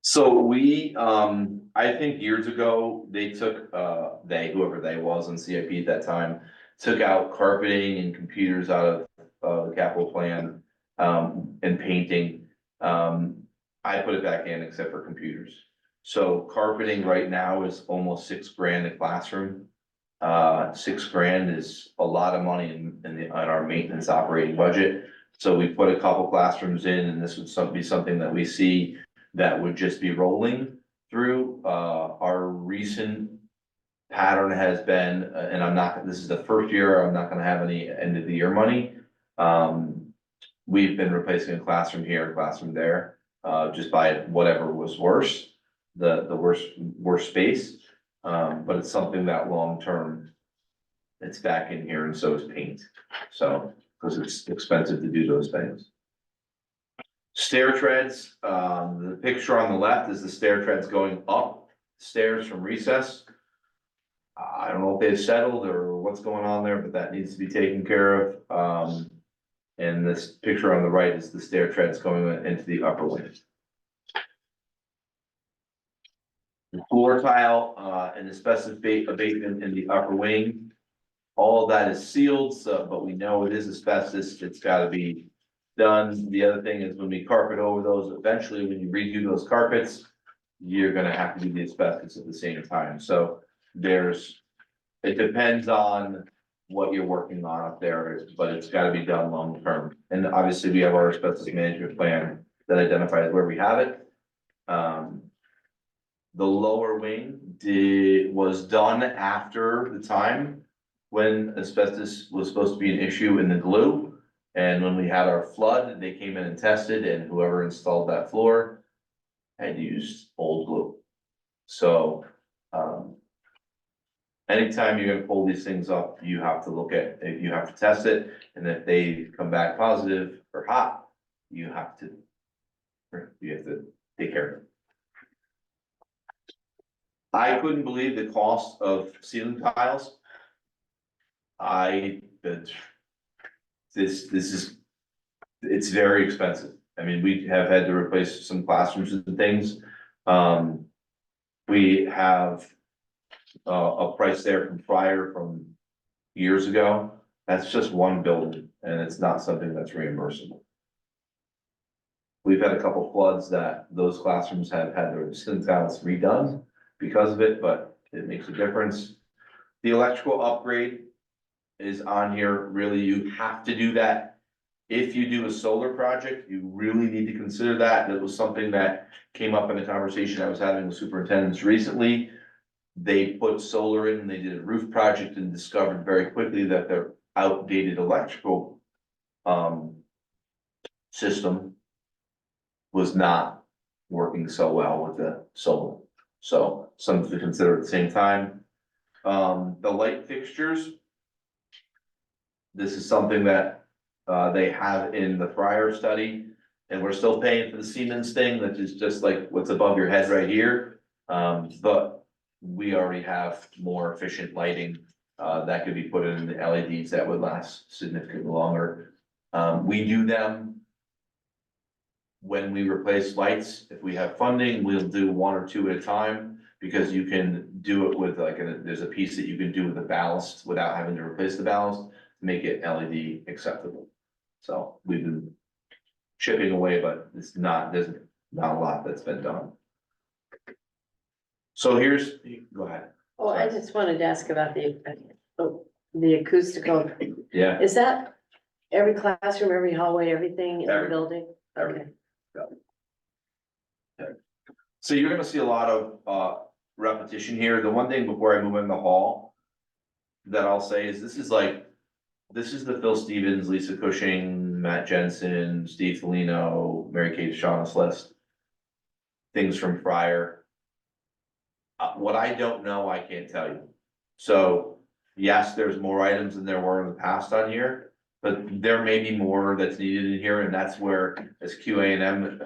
So we, I think years ago, they took, whoever they was in CIP at that time, took out carpeting and computers out of the capital plan, and painting. I put it back in except for computers. So carpeting right now is almost $6,000 a classroom. $6,000 is a lot of money in our maintenance operating budget. So we put a couple classrooms in, and this would be something that we see that would just be rolling through. Our recent pattern has been, and this is the first year, I'm not gonna have any end of the year money. We've been replacing a classroom here, a classroom there, just by whatever was worse, the worst space. But it's something that long-term, it's back in here, and so is paint. So, because it's expensive to do those things. Stair treads, the picture on the left is the stair treads going up stairs from recess. I don't know if they've settled or what's going on there, but that needs to be taken care of. And this picture on the right is the stair treads going into the upper wing. The floor tile, and asbestos abatement in the upper wing. All of that is sealed, so, but we know it is asbestos, it's gotta be done. The other thing is when we carpet over those, eventually when you redo those carpets, you're gonna have to do the asbestos at the same time, so it depends on what you're working on up there, but it's gotta be done long term. And obviously, we have our asbestos management plan that identifies where we have it. The lower wing was done after the time when asbestos was supposed to be an issue in the glue. And when we had our flood, they came in and tested, and whoever installed that floor had used old glue. So, anytime you're gonna pull these things up, you have to test it, and if they come back positive or hot, you have to take care of it. I couldn't believe the cost of ceiling tiles. It's very expensive. I mean, we have had to replace some classrooms and things. We have a price there from Fryer from years ago. That's just one building, and it's not something that's reimbursable. We've had a couple floods that those classrooms have had their ceiling tiles redone because of it, but it makes a difference. The electrical upgrade is on here. Really, you have to do that. If you do a solar project, you really need to consider that. That was something that came up in a conversation I was having with superintendents recently. They put solar in, they did a roof project and discovered very quickly that their outdated electrical system was not working so well with the solar. So something to consider at the same time. The light fixtures. This is something that they have in the prior study, and we're still paying for the Siemens thing, that is just like what's above your head right here. But we already have more efficient lighting that could be put in the LEDs that would last significantly longer. We do them when we replace lights. If we have funding, we'll do one or two at a time, because you can do it with there's a piece that you can do with the ballast without having to replace the ballast, to make it LED acceptable. So we've been chipping away, but there's not a lot that's been done. So go ahead. Oh, I just wanted to ask about the acoustical. Yeah. Is that every classroom, every hallway, everything in the Every- building? every- Okay. So you're gonna see a lot of repetition here. The one thing before I move in the hall that I'll say is this is the Phil Stevens, Lisa Cushing, Matt Jensen, Steve Foligno, Mary Kate Shaughnessy's list. Things from Fryer. What I don't know, I can't tell you. So yes, there's more items than there were in the past on here, but there may be more that's needed in here, and that's where, as QA&M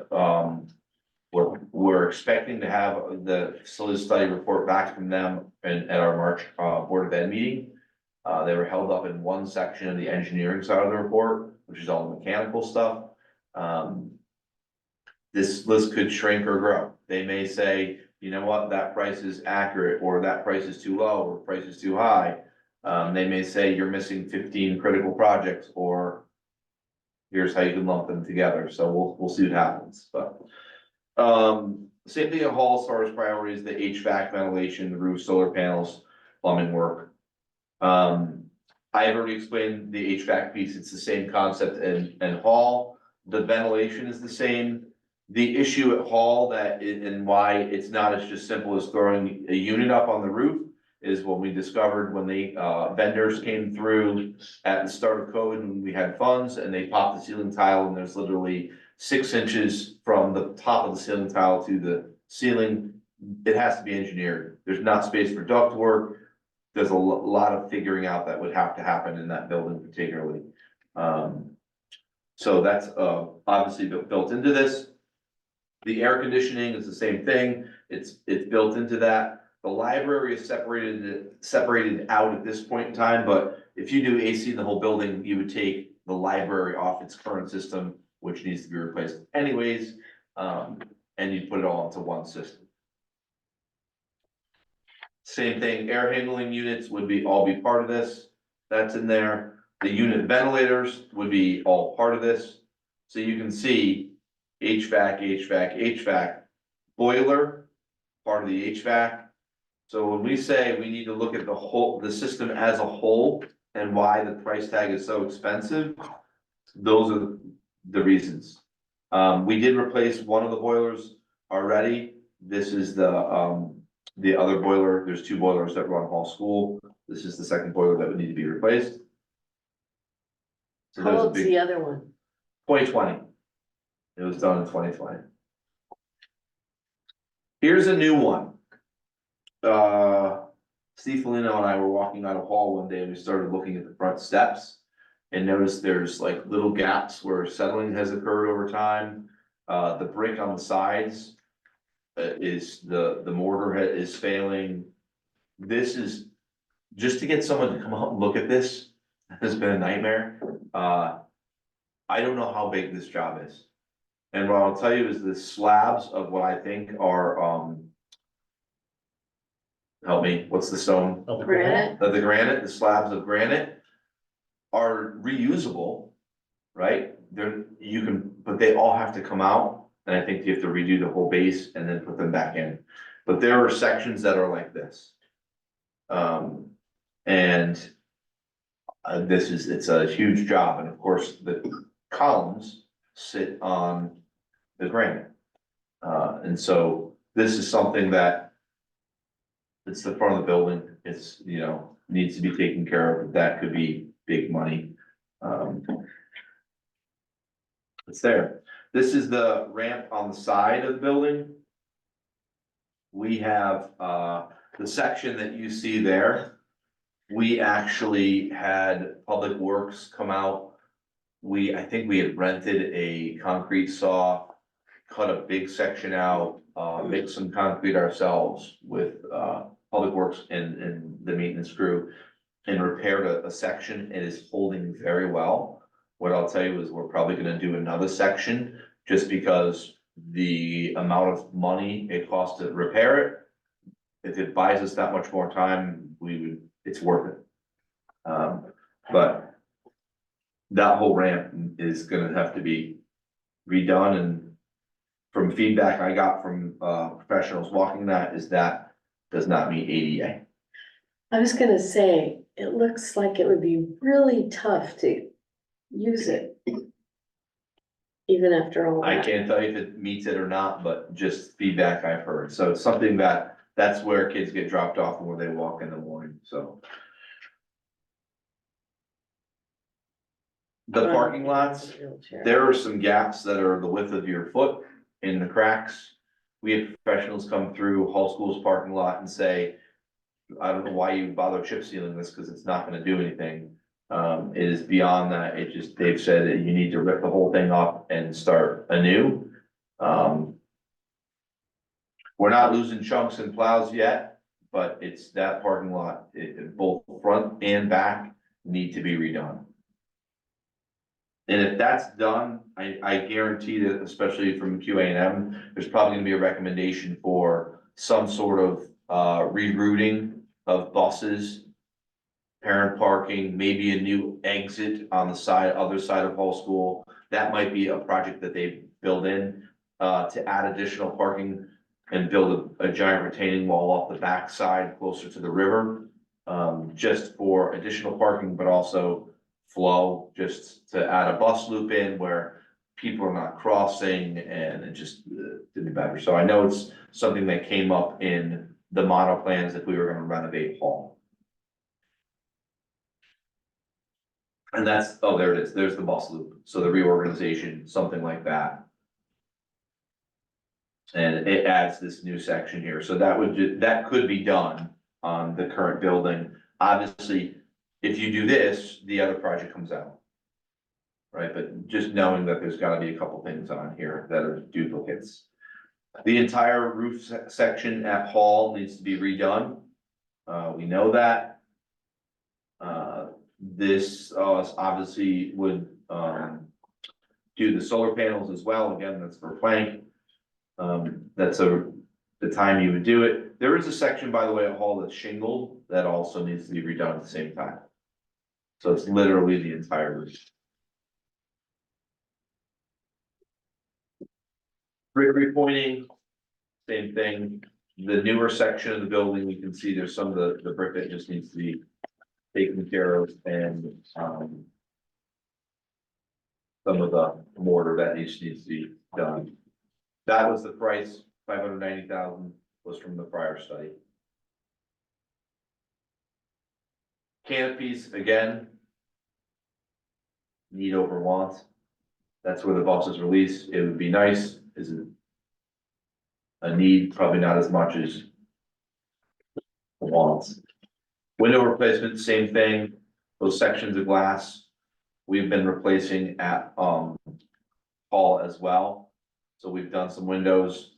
we're expecting to have the facility study report back from them and at our March, Board of Ed meeting. They were held up in one section of the engineering side of the report, which is all the mechanical stuff. This list could shrink or grow. They may say, you know what, that price is accurate, or that price is too low, or price is too high. They may say you're missing 15 critical projects, or here's how you can lump them together. So we'll see what happens, but. Same thing at Hall as far as priorities, the HVAC, ventilation, the roof, solar panels, plumbing work. I have already explained the HVAC piece, it's the same concept in Hall. The ventilation is the same. The issue at Hall and why it's not as just simple as throwing a unit up on the roof is what we discovered when the vendors came through at the start of COVID, when we had funds and they popped the ceiling tile, and there's literally 6 inches from the top of the ceiling tile to the ceiling. It has to be engineered. There's not space for ductwork. There's a lot of figuring out that would have to happen in that building particularly. So that's obviously built into this. The air conditioning is the same thing. It's built into that. The library is separated out at this point in time, but if you do AC in the whole building, you would take the library off its current system, which needs to be replaced anyways, and you put it all into one system. Same thing, air handling units would all be part of this, that's in there. The unit ventilators would be all part of this. So you can see HVAC, boiler, part of the HVAC. So when we say we need to look at the system as a whole and why the price tag is so expensive, those are the reasons. We did replace one of the boilers already. This is the other boiler. There's 2 boilers that run Hall School. This is the second boiler that would need to be replaced. So How there's a old's big the other one? 2020. It was done in 2020. Here's a new one. Steve Foligno and I were walking out of Hall one day and we started looking at the front steps and noticed there's like little gaps where settling has occurred over time. The brick on the sides is the mortar is failing. This is just to get someone to come out and look at this has been a nightmare. I don't know how big this job is. And what I'll tell you is the slabs of what I think are, help me, what's the stone? Granite? The granite, the slabs of granite are reusable, right? But they all have to come out, and I think you have to redo the whole base and then put them back in. But there are sections that are like this. It's a huge job, and of course, the columns sit on the granite. And so this is something that it's the front of the building, it's, needs to be taken care of. That could be big money. It's there. This is the ramp on the side of the building. We have, the section that you see there. We actually had Public Works come out. I think we had rented a concrete saw, cut a big section out, make some concrete ourselves with, Public Works and the maintenance crew, and repaired a section. It is holding very well. What I'll tell you is we're probably gonna do another section, just because the amount of money it costs to repair it. If it buys us that much more time, it's worth it. But that whole ramp is gonna have to be redone, and from feedback I got from professionals walking that is that does not meet ADA. I was gonna say, it looks like it would be really tough to use it. Even after all I that. can't tell you if it meets it or not, but just feedback I've heard. So it's something that's where kids get dropped off and where they walk in the morning, so. The parking lots, there are some gaps that are the width of your foot in the cracks. We had professionals come through Hall School's parking lot and say, I don't know why you bother chip sealing this, because it's not gonna do anything. It is beyond that. They've said that you need to rip the whole thing up and start anew. We're not losing chunks and plows yet, but it's that parking lot, both front and back need to be redone. And if that's done, I guarantee that, especially from QA&M, there's probably gonna be a recommendation for some sort of, rerouting of buses. Parent parking, maybe a new exit on the other side of Hall School. That might be a project that they build in, to add additional parking and build a giant retaining wall off the backside closer to the river. Just for additional parking, but also flow, just to add a bus loop in where people are not crossing and it just to be better. So I know it's something that came up in the model plans if we were gonna renovate Hall. And that's, oh, there it is, there's the bus loop, so the reorganization, something like that. And it adds this new section here, so that could be done on the current building. Obviously, if you do this, the other project comes out. Right, but just knowing that there's gotta be a couple things on here that are duplicates. The entire roof section at Hall needs to be redone. We know that. This obviously would do the solar panels as well. Again, that's for plank. That's the time you would do it. There is a section, by the way, at Hall that's shingled that also needs to be redone at the same time. So it's literally the entire roof. Brick repointing, same thing. The newer section of the building, you can see there's some of the brick that just needs to be taken care of, and some of the mortar that needs to be done. That was the price, $590,000 was from the prior study. Canopies, again. Need over want. That's where the buses release. It would be nice. Is it a need? Probably not as much as the wants. Window replacement, same thing. Those sections of glass we've been replacing at Hall as well. So we've done some windows.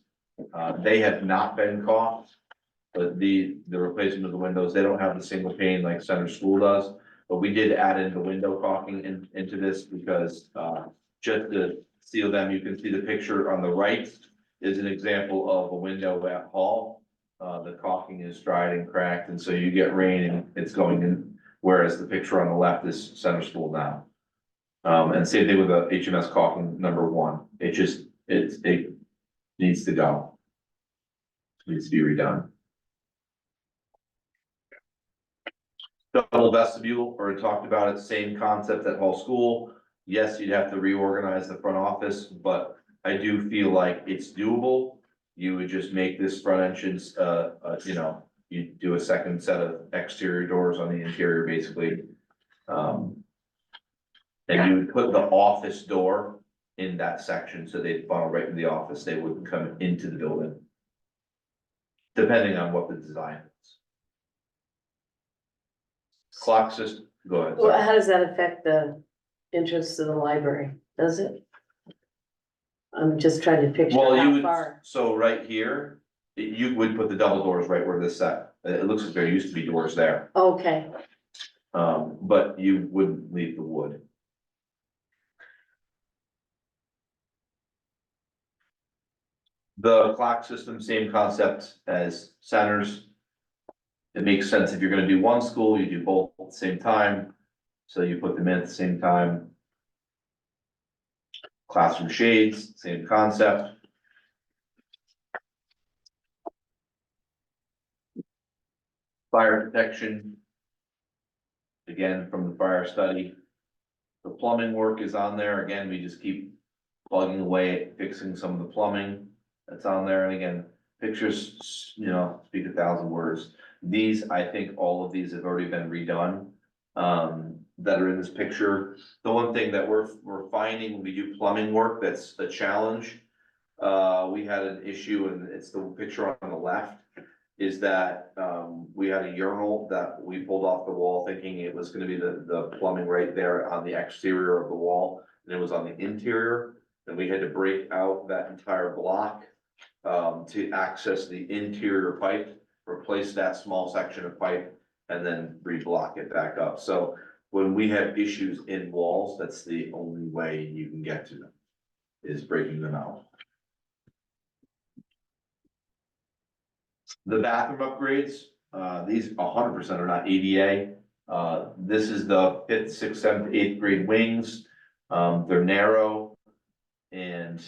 They have not been caulked, but the replacement of the windows, they don't have the single pane like Center School does. But we did add in the window caulking into this because just to seal them, you can see the picture on the right is an example of a window at Hall. The caulking is dried and cracked, and so you get rain and it's going in, whereas the picture on the left is Center School now. And same thing with the HMS caulking #1. It needs to go. It needs to be redone. Double vestibule, already talked about it, same concept at Hall School. Yes, you'd have to reorganize the front office, but I do feel like it's doable. You would just make this front entrance, you do a second set of exterior doors on the interior, basically. And you would put the office door in that section, so they'd funnel right in the office, they wouldn't come into the building. Depending on what the design is. Clock system, go ahead. Well, sorry. how does that affect the entrance to the library? Does it? I'm just trying to picture Well, you how would, far. so right here, you would put the double doors right where this set, it looks like there used to be doors there. Okay, But you wouldn't leave the wood. The clock system, same concept as centers. It makes sense if you're gonna do one school, you do both at the same time, so you put them in at the same time. Classroom shades, same concept. Fire protection. Again, from the fire study. The plumbing work is on there, again, we just keep plugging away at fixing some of the plumbing that's on there, and again, pictures, speak 1,000 words. These, I think all of these have already been redone, that are in this picture. The one thing that we're finding when we do plumbing work, that's a challenge. We had an issue, and it's the picture on the left, is that, we had a urinal that we pulled off the wall thinking it was gonna be the plumbing right there on the exterior of the wall, and it was on the interior. And we had to break out that entire block to access the interior pipe, replace that small section of pipe, and then reblock it back up. So when we have issues in walls, that's the only way you can get to them, is breaking them out. The bathroom upgrades, these 100% are not ADA. This is the 5th, 6th, 7th, 8th grade wings. They're narrow and,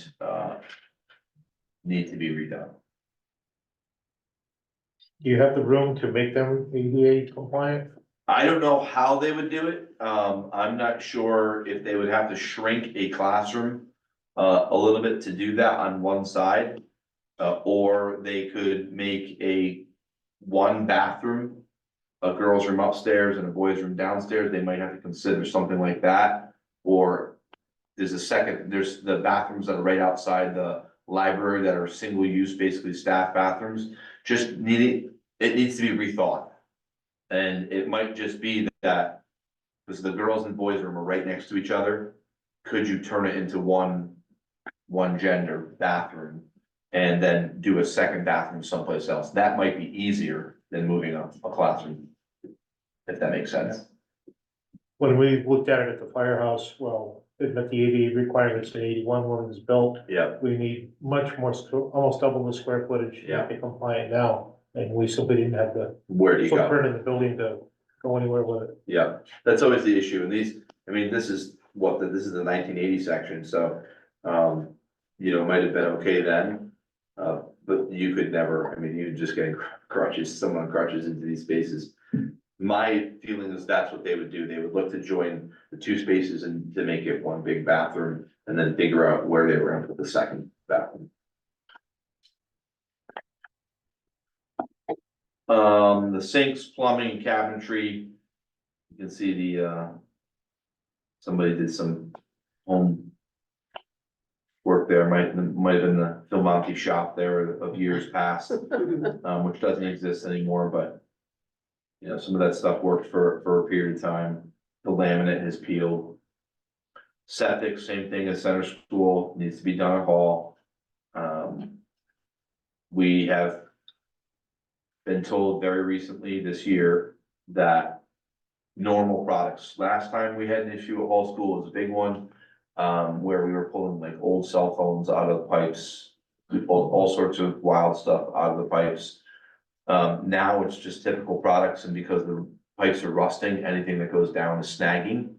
need to be redone. Do you have the room to make them ADA compliant? I don't know how they would do it. I'm not sure if they would have to shrink a classroom a little bit to do that on one side. Or they could make one bathroom, a girls' room upstairs and a boys' room downstairs. They might have to consider something like that. Or there's the bathrooms that are right outside the library that are single use, basically staff bathrooms. It needs to be rethought. And it might just be that, because the girls' and boys' room are right next to each other, could you turn it into one gender bathroom? And then do a second bathroom someplace else? That might be easier than moving a classroom. If that makes sense. When we looked at it at the firehouse, well, it met the ADA requirements in 81 when it was built. Yeah. We need much more, almost double the square footage to be compliant now. And we simply didn't have the Where do you go? footprint in the building to go anywhere with it. Yeah, that's always the issue. And these, I mean, this is the 1980 section, so, it might have been okay then. But you could never, I mean, you're just getting someone crutches into these spaces. My feeling is that's what they would do. They would look to join the two spaces and to make it one big bathroom and then figure out where they were gonna put the second bathroom. The sinks, plumbing, and cabinetry. You can see somebody did some home work there, might have been the Phil Monty shop there of years past, which doesn't exist anymore, but some of that stuff worked for a period of time. The laminate has peeled. Septic, same thing as center school, needs to be done at hall. We have been told very recently this year that normal products, last time we had an issue at Hall School, it was a big one. Where we were pulling like old cell phones out of the pipes, we pulled all sorts of wild stuff out of the pipes. Now it's just typical products, and because the pipes are rusting, anything that goes down is snagging.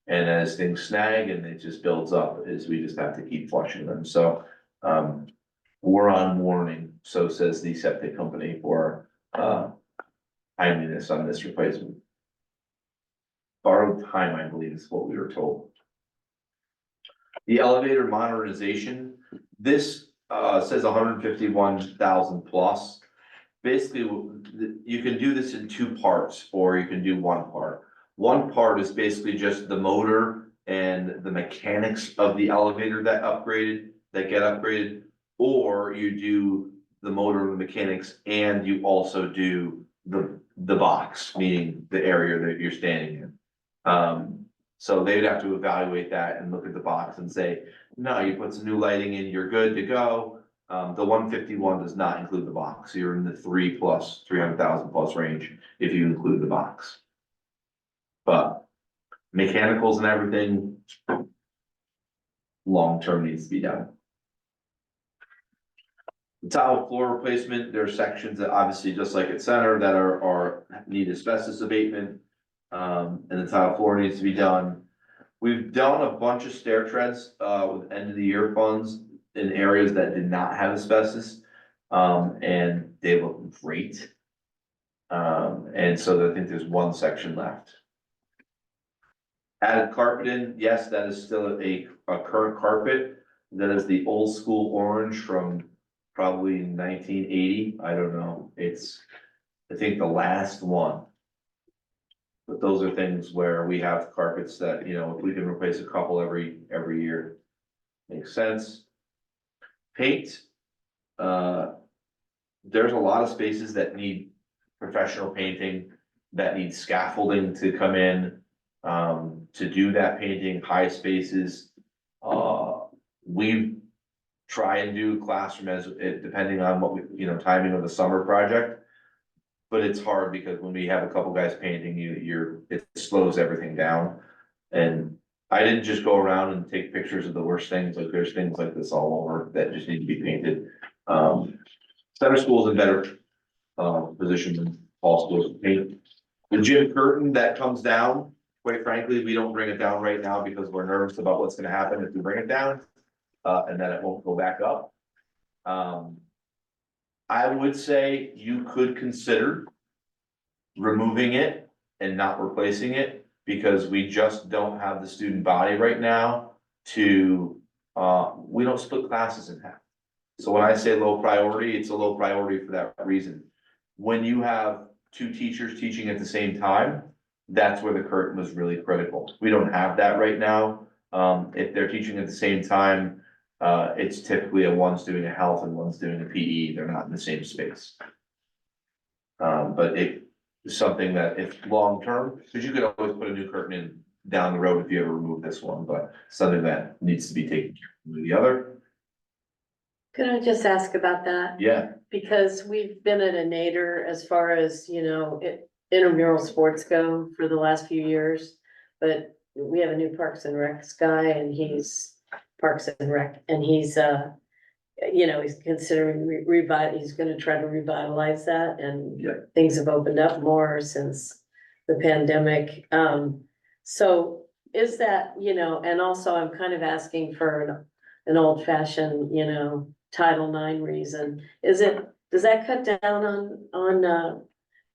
And as things snag and it just builds up, we just have to keep flushing them, so, we're on warning, so says the septic company, for, timeliness on this replacement. Borrowed time, I believe, is what we were told. The elevator modernization, this says 151,000 plus. Basically, you can do this in two parts, or you can do one part. One part is basically just the motor and the mechanics of the elevator that get upgraded, or you do the motor and the mechanics, and you also do the box, meaning the area that you're standing in. So they'd have to evaluate that and look at the box and say, no, you put some new lighting in, you're good to go. The 151 does not include the box. You're in the 300,000 plus range if you include the box. But mechanicals and everything, long-term needs to be done. The tile floor replacement, there are sections that obviously, just like at center, that need asbestos abatement. And the tile floor needs to be done. We've done a bunch of stair treads with end of the year funds in areas that did not have asbestos. And they look great. And so I think there's one section left. Added carpet in, yes, that is still a current carpet. That is the old school orange from probably 1980. I don't know. It's, I think, the last one. But those are things where we have carpets that, if we can replace a couple every year, makes sense. Paint, there's a lot of spaces that need professional painting, that need scaffolding to come in, to do that painting, high spaces. We've try and do classroom as it, depending on what we, timing of the summer project. But it's hard because when we have a couple guys painting, it slows everything down. And I didn't just go around and take pictures of the worst things, like there's things like this all over that just need to be painted. Center school's in better, position than all schools to paint. The gym curtain that comes down, quite frankly, we don't bring it down right now because we're nervous about what's gonna happen if we bring it down. And then it won't go back up. I would say you could consider removing it and not replacing it, because we just don't have the student body right now to, we don't split classes in half. So when I say low priority, it's a low priority for that reason. When you have two teachers teaching at the same time, that's where the curtain was really critical. We don't have that right now. If they're teaching at the same time, it's typically one's doing a health and one's doing a PE, they're not in the same space. But it is something that if long-term, because you could always put a new curtain in down the road if you ever remove this one, but something that needs to be taken care of with the other. Could I just ask about that? Yeah, Because we've been at a nadir as far as, intramural sports go for the last few years. But we have a new Parks and Rec guy and he's Parks and Rec and he's, he's considering he's gonna try to revitalize that and Yeah. things have opened up more since the pandemic. So is that, and also I'm kind of asking for an old fashioned, Title IX reason. Does that cut down on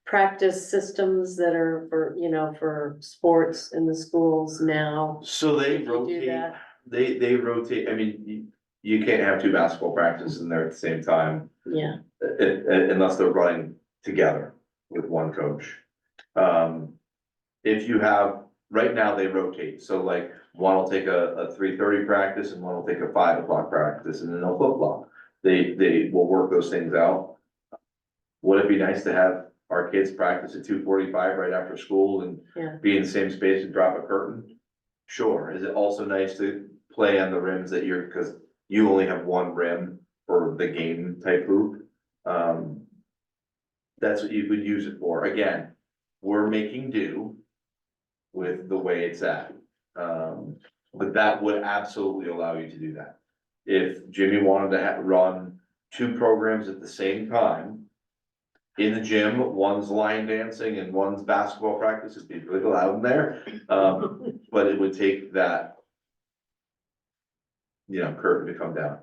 practice systems that are for sports in the schools now? so they If you do rotate, that? they rotate, I mean, you can't have two basketball practices in there at the same time. Yeah, Unless they're running together with one coach. If you have, right now they rotate, so like one will take a 3:30 practice and one will take a 5 o'clock practice and then they'll flip flop. They will work those things out. Would it be nice to have our kids practice at 2:45 right after school and Yeah. be in the same space and drop a curtain? Sure. Is it also nice to play on the rims that cause you only have one rim for the game type hoop? That's what you could use it for. Again, we're making do with the way it's at. But that would absolutely allow you to do that. If Jimmy wanted to run two programs at the same time in the gym, one's line dancing and one's basketball practice, it'd be really loud in there. But it would take that, curtain to come down.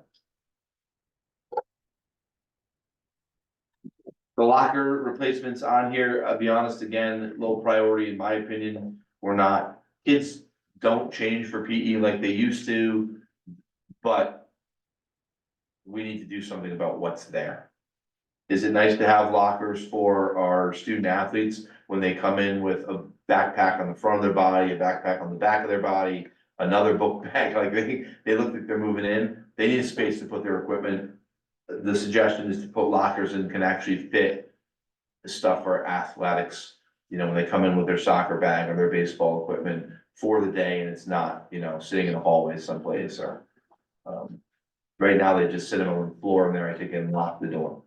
The locker replacements on here, I'll be honest, again, low priority in my opinion. We're not, kids don't change for PE like they used to, but we need to do something about what's there. Is it nice to have lockers for our student athletes when they come in with a backpack on the front of their body, a backpack on the back of their body, another book bag, like they look like they're moving in, they need a space to put their equipment. The suggestion is to put lockers in can actually fit the stuff for athletics, when they come in with their soccer bag or their baseball equipment for the day and it's not, sitting in the hallway someplace or. Right now, they just sit on the floor in there, I think, and lock the door.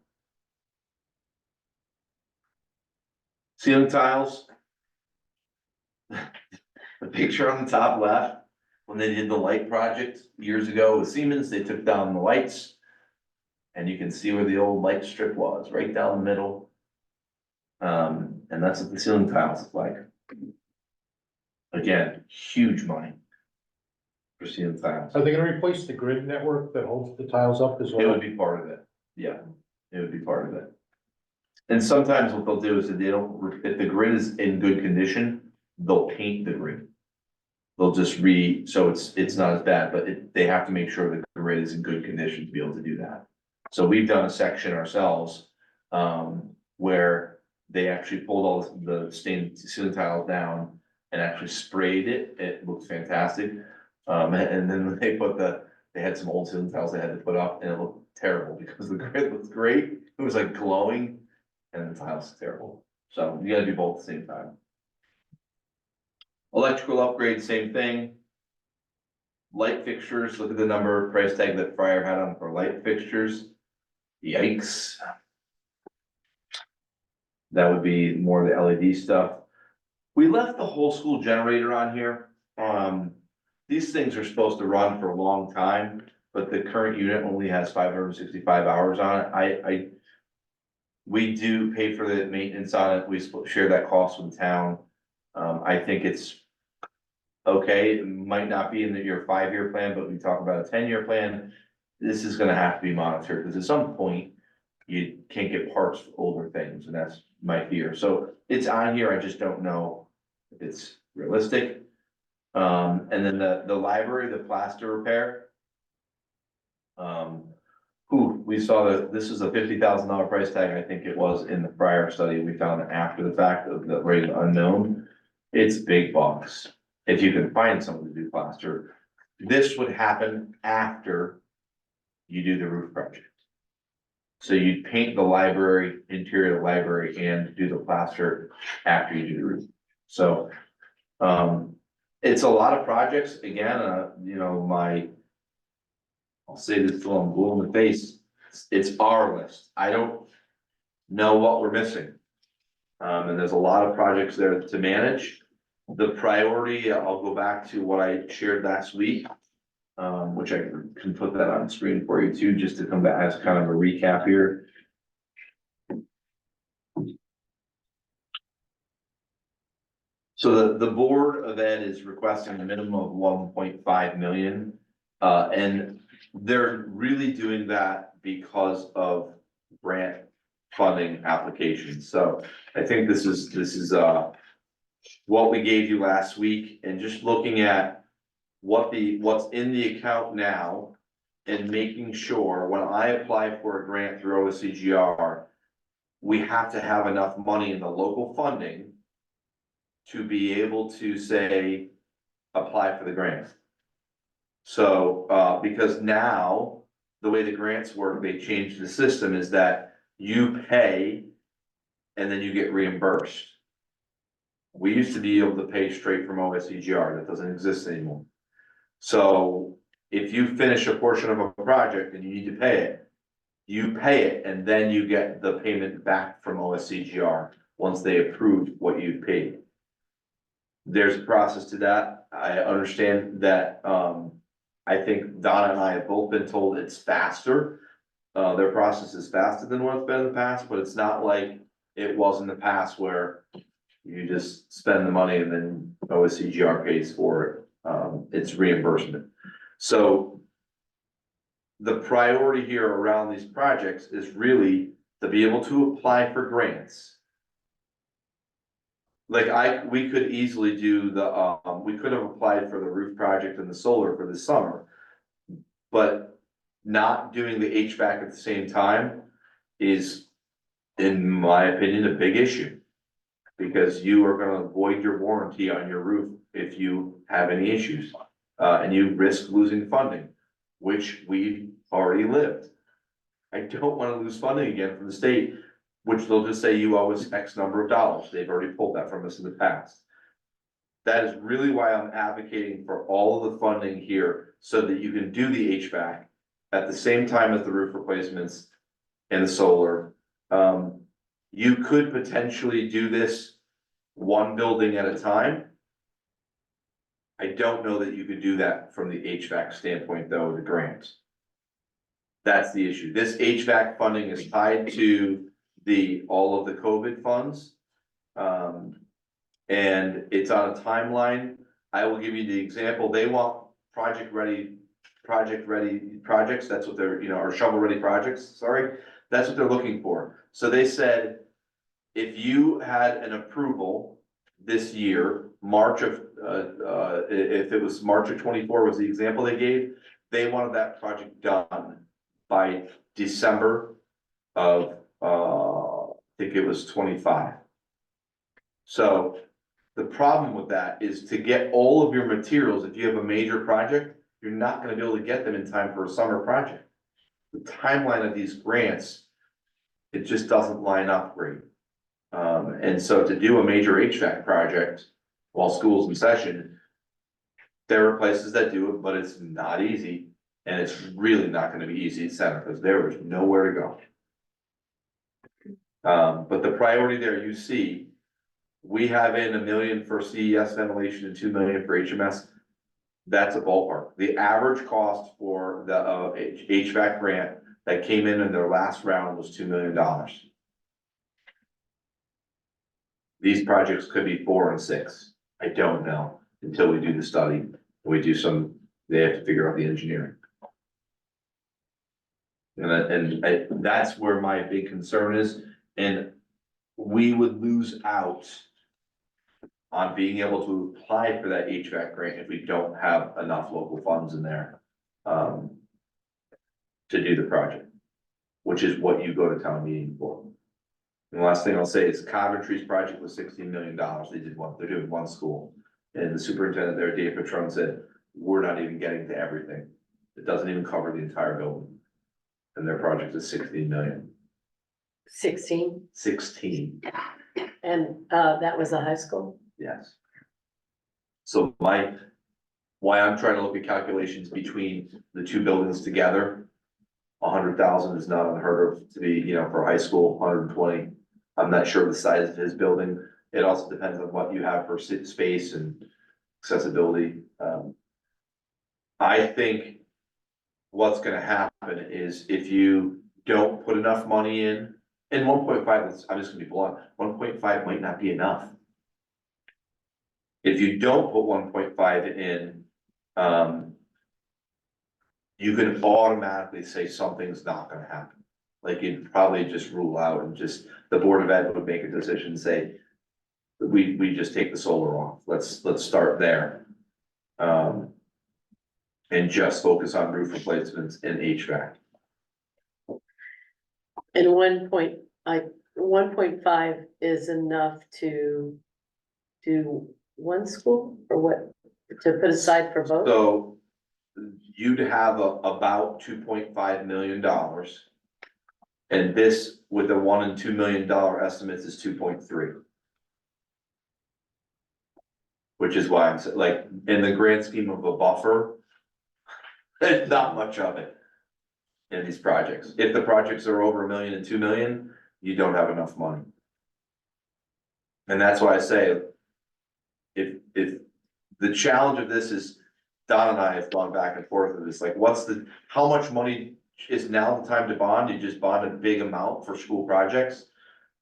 Ceiling tiles. The picture on the top left, when they did the light project years ago with Siemens, they took down the lights. And you can see where the old light strip was, right down the middle. And that's what the ceiling tiles look like. Again, huge money. For ceiling tiles. Are they gonna replace the grid network that holds the tiles up as It well? would be part of it, yeah, it would be part of it. And sometimes what they'll do is if if the grid is in good condition, they'll paint the grid. They'll just so it's not as bad, but they have to make sure the grid is in good condition to be able to do that. So we've done a section ourselves, where they actually pulled all the stained ceiling tiles down and actually sprayed it, it looks fantastic. And then they they had some old ceiling tiles they had to put up and it looked terrible because the grid looked great. It was like glowing and the tiles terrible. So you gotta do both at the same time. Electrical upgrade, same thing. light fixtures, look at the number price tag that Fryer had on for light fixtures. Yikes. That would be more of the LED stuff. We left the whole school generator on here. These things are supposed to run for a long time, but the current unit only has 565 hours on it. We do pay for the maintenance on it. We share that cost with the town. I think it's okay. It might not be in your 5-year plan, but we talk about a 10-year plan. This is gonna have to be monitored, because at some point, you can't get parts for older things, and that's my fear. So it's on here, I just don't know if it's realistic. And then the library, the plaster repair. We saw that this is a $50,000 price tag, I think it was in the prior study, we found after the fact of the rate unknown. It's big bucks, if you can find someone to do plaster. This would happen after you do the roof project. So you'd paint the library, interior of the library, and do the plaster after you do the roof. So, it's a lot of projects, again, you know, I'll say this till I'm blue in the face, it's our list, I don't know what we're missing. And there's a lot of projects there to manage. The priority, I'll go back to what I shared last week, which I can put that on the screen for you too, just to come back as kind of a recap here. So the Board of Ed is requesting a minimum of 1.5 million. And they're really doing that because of grant funding applications. So I think this is what we gave you last week, and just looking at what's in the account now and making sure when I apply for a grant through OSCGR, we have to have enough money in the local funding to be able to say, apply for the grant. So, because now, the way the grants work, they changed the system, is that you pay and then you get reimbursed. We used to be able to pay straight from OSCGR, that doesn't exist anymore. So if you finish a portion of a project and you need to pay it, you pay it and then you get the payment back from OSCGR once they approve what you've paid. There's a process to that. I understand that, I think Donna and I have both been told it's faster. Their process is faster than what's been in the past, but it's not like it was in the past where you just spend the money and then OSCGR pays for it. It's reimbursement. So the priority here around these projects is really to be able to apply for grants. Like we could easily do we could have applied for the roof project and the solar for this summer. But not doing the HVAC at the same time is, in my opinion, a big issue. Because you are gonna void your warranty on your roof if you have any issues. And you risk losing funding, which we've already lived. I don't wanna lose funding again from the state, which they'll just say you owe us X number of dollars. They've already pulled that from us in the past. That is really why I'm advocating for all of the funding here, so that you can do the HVAC at the same time as the roof replacements and the solar. You could potentially do this one building at a time. I don't know that you could do that from the HVAC standpoint, though, the grants. That's the issue. This HVAC funding is tied to all of the COVID funds. And it's on a timeline. I will give you the example. They want project ready projects. That's what they're, or shovel ready projects, sorry. That's what they're looking for. So they said, if you had an approval this year, if it was March of 24 was the example they gave, they wanted that project done by December of, I think it was 25. So the problem with that is to get all of your materials, if you have a major project, you're not gonna be able to get them in time for a summer project. The timeline of these grants, it just doesn't line up great. And so to do a major HVAC project while school's in session, There are places that do it, but it's not easy, and it's really not gonna be easy at center, because there is nowhere to go. But the priority there, you see, we have in $1 million for CES ventilation and $2 million for HMS. That's a ballpark. The average cost for the HVAC grant that came in their last round was $2 million. These projects could be 4 and 6. I don't know until we do the study. We do some, they have to figure out the engineering. That's where my big concern is, and we would lose out on being able to apply for that HVAC grant if we don't have enough local funds in there to do the project, which is what you go to town meeting for. And the last thing I'll say is Coventry's project was $16 million. They're doing one school. And the superintendent there, Dave Patron, said, we're not even getting to everything. It doesn't even cover the entire building. And their project is 16 million. 16, 16, and that was a high school? yes. So why I'm trying to look at calculations between the two buildings together. 100,000 is not unheard of to be, for high school, 120. I'm not sure the size of his building. It also depends on what you have for space and accessibility. I think what's gonna happen is if you don't put enough money in, and 1.5, I'm just gonna be blunt, 1.5 might not be enough. If you don't put 1.5 in, you can automatically say something's not gonna happen. Like you'd probably just rule out and just, the Board of Ed would make a decision and say, we just take the solar off, let's start there. And just focus on roof replacements and HVAC. And 1.5 is enough to do one school, or what, to put aside for both? So you'd have about $2.5 million. And this with the $1 and $2 million estimates is 2.3. Which is why I'm saying, like, in the grand scheme of a buffer, there's not much of it in these projects. If the projects are over $1 million and $2 million, you don't have enough money. And that's why I say, if the challenge of this is, Don and I have gone back and forth with this, like, how much money is now the time to bond? You just bond a big amount for school projects.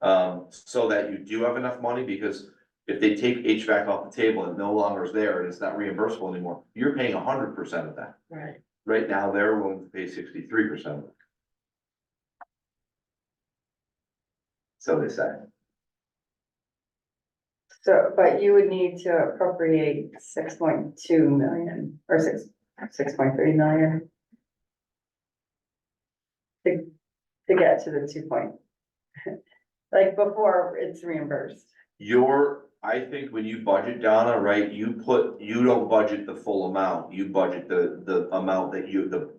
So that you do have enough money, because if they take HVAC off the table and no longer is there and it's not reimbursable anymore, you're paying 100% of that. Right. Right now, they're willing to pay 63%. So they say. So, but you would need to appropriate 6.2 million or 6.3 million. To get to the 2 point. Like before it's reimbursed. I think when you budget, Donna, right, you don't budget the full amount, you budget the amount that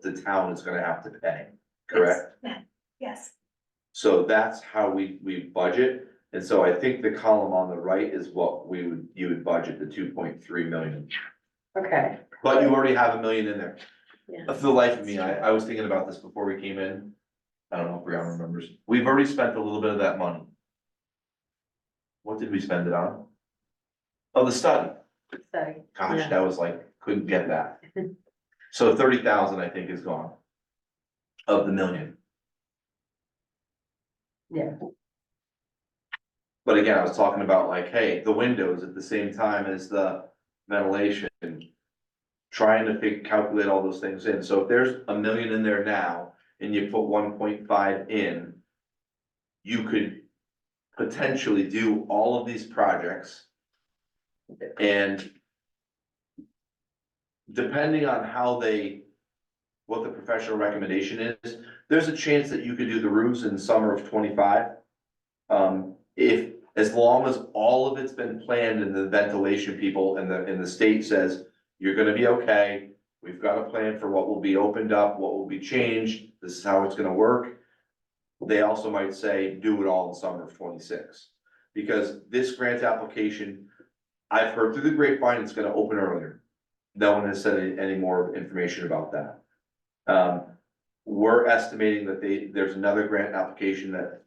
the town is gonna have to pay, correct? Yes. So that's how we budget, and so I think the column on the right is what you would budget, the 2.3 million. Okay. But you already have $1 million in there. Yeah. For the life of me, I was thinking about this before we came in. I don't know if Brianna remembers, we've already spent a little bit of that money. What did we spend it on? Oh, the study. Study. Gosh, Yeah. that was like, couldn't get that. So 30,000, I think, is gone. Of the $1 million. Yeah. But again, I was talking about like, hey, the windows at the same time as the ventilation. Trying to calculate all those things in. So if there's $1 million in there now and you put 1.5 in, you could potentially do all of these projects. And depending on what the professional recommendation is, there's a chance that you could do the roofs in the summer of 25. As long as all of it's been planned and the ventilation people and the state says, you're gonna be okay, we've got a plan for what will be opened up, what will be changed, this is how it's gonna work. They also might say, do it all in summer of 26. Because this grant application, I've heard through the grapevine, it's gonna open earlier. No one has said any more information about that. We're estimating that there's another grant application that,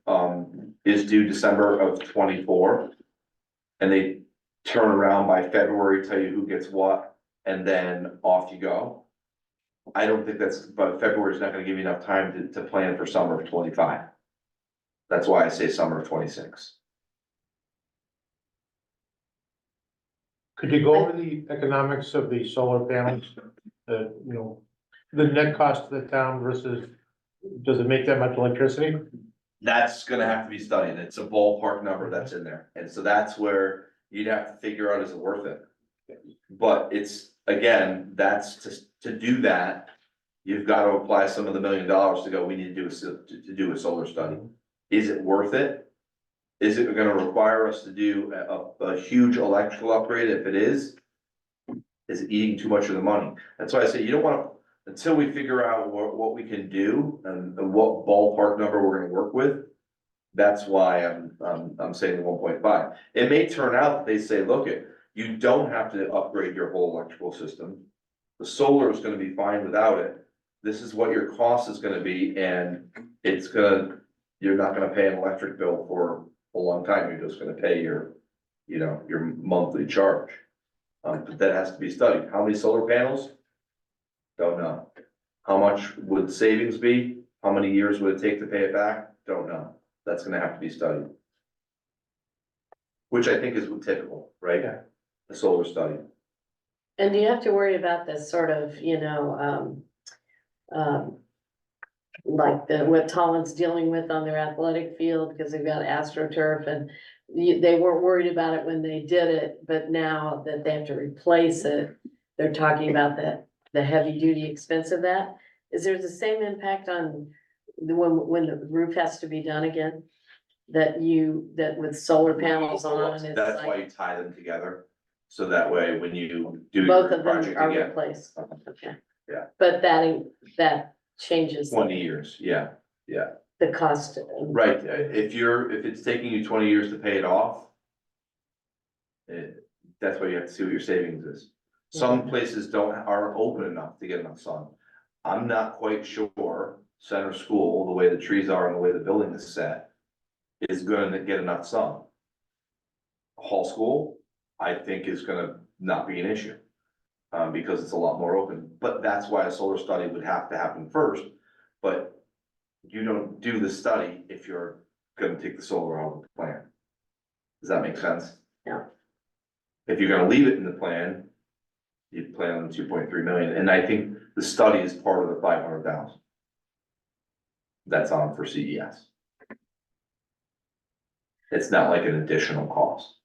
is due December of 24. And they turn around by February, tell you who gets what, and then off you go. I don't think but February is not gonna give you enough time to plan for summer of 25. That's why I say summer of 26. Could you go over the economics of the solar panels? The net cost to the town versus, does it make that much electricity? That's gonna have to be studied. It's a ballpark number that's in there. And so that's where you'd have to figure out, is it worth it? But it's, again, that's to do that, you've got to apply some of the $1 million to go, we need to do a solar study. Is it worth it? Is it gonna require us to do a huge electrical upgrade? If it is it eating too much of the money? That's why I say you don't wanna, until we figure out what we can do and what ballpark number we're gonna work with. That's why I'm saying the 1.5. It may turn out, they say, look, you don't have to upgrade your whole electrical system. The solar is gonna be fine without it. This is what your cost is gonna be, and you're not gonna pay an electric bill for a long time. You're just gonna pay your monthly charge. But that has to be studied. How many solar panels? Don't know. How much would savings be? How many years would it take to pay it back? Don't know. That's gonna have to be studied. Which I think is typical, right? Yeah. The solar study. And do you have to worry about this sort of, like what Tolland's dealing with on their athletic field, because they've got AstroTurf, and they weren't worried about it when they did it, but now that they have to replace it, they're talking about the heavy duty expense of that. Is there the same impact on when the roof has to be done again? That with solar panels on, it's That's why like you tie them together. So that way, when you do both your of them project are again, replaced, okay. Yeah. But that changes 20 years, yeah, the cost. right. If it's taking you 20 years to pay it off. That's why you have to see what your savings is. Some places aren't open enough to get enough sun. I'm not quite sure Center School, the way the trees are and the way the building is set, is gonna get enough sun. Hall School, I think, is gonna not be an issue. Because it's a lot more open, but that's why a solar study would have to happen first. But you don't do the study if you're gonna take the solar out of the plan. Does that make sense? Yeah. If you're gonna leave it in the plan, you plan on 2.3 million, and I think the study is part of the 500,000. That's on for CES. It's not like an additional cost.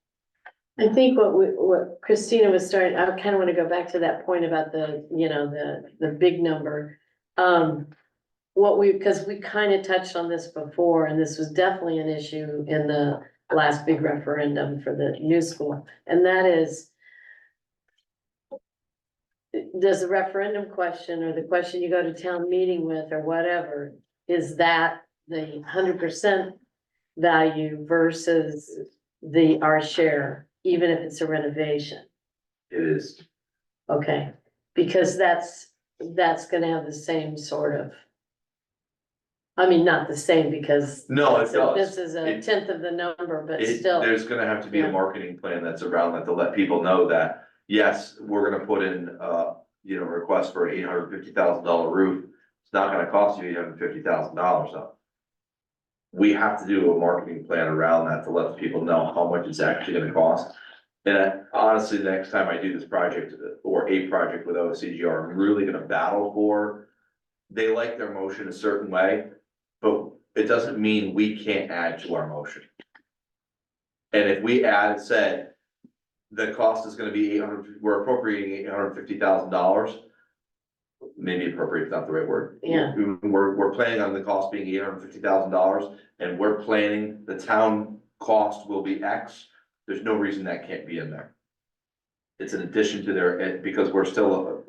I think what Christina was starting, I kind of want to go back to that point about the big number. Because we kind of touched on this before, and this was definitely an issue in the last big referendum for the new school, and that is, does the referendum question or the question you go to town meeting with or whatever, is that the 100% value versus our share, even if it's a renovation? It is. Okay, because that's gonna have the same sort of. I mean, not the same, because. No, it does. This is a tenth of the number, but still. There's gonna have to be Yeah. a marketing plan that's around that to let people know that, yes, we're gonna put in, request for an $850,000 roof. It's not gonna cost you $850,000 though. We have to do a marketing plan around that to let people know how much it's actually gonna cost. And honestly, the next time I do this project or a project with OCGR, I'm really gonna battle for. They like their motion a certain way, but it doesn't mean we can't add to our motion. And if we said, the cost is gonna be we're appropriating $850,000. Maybe appropriate is not the right word. Yeah. We're planning on the cost being $850,000, and we're planning the town cost will be X. There's no reason that can't be in there. It's an addition to because we're still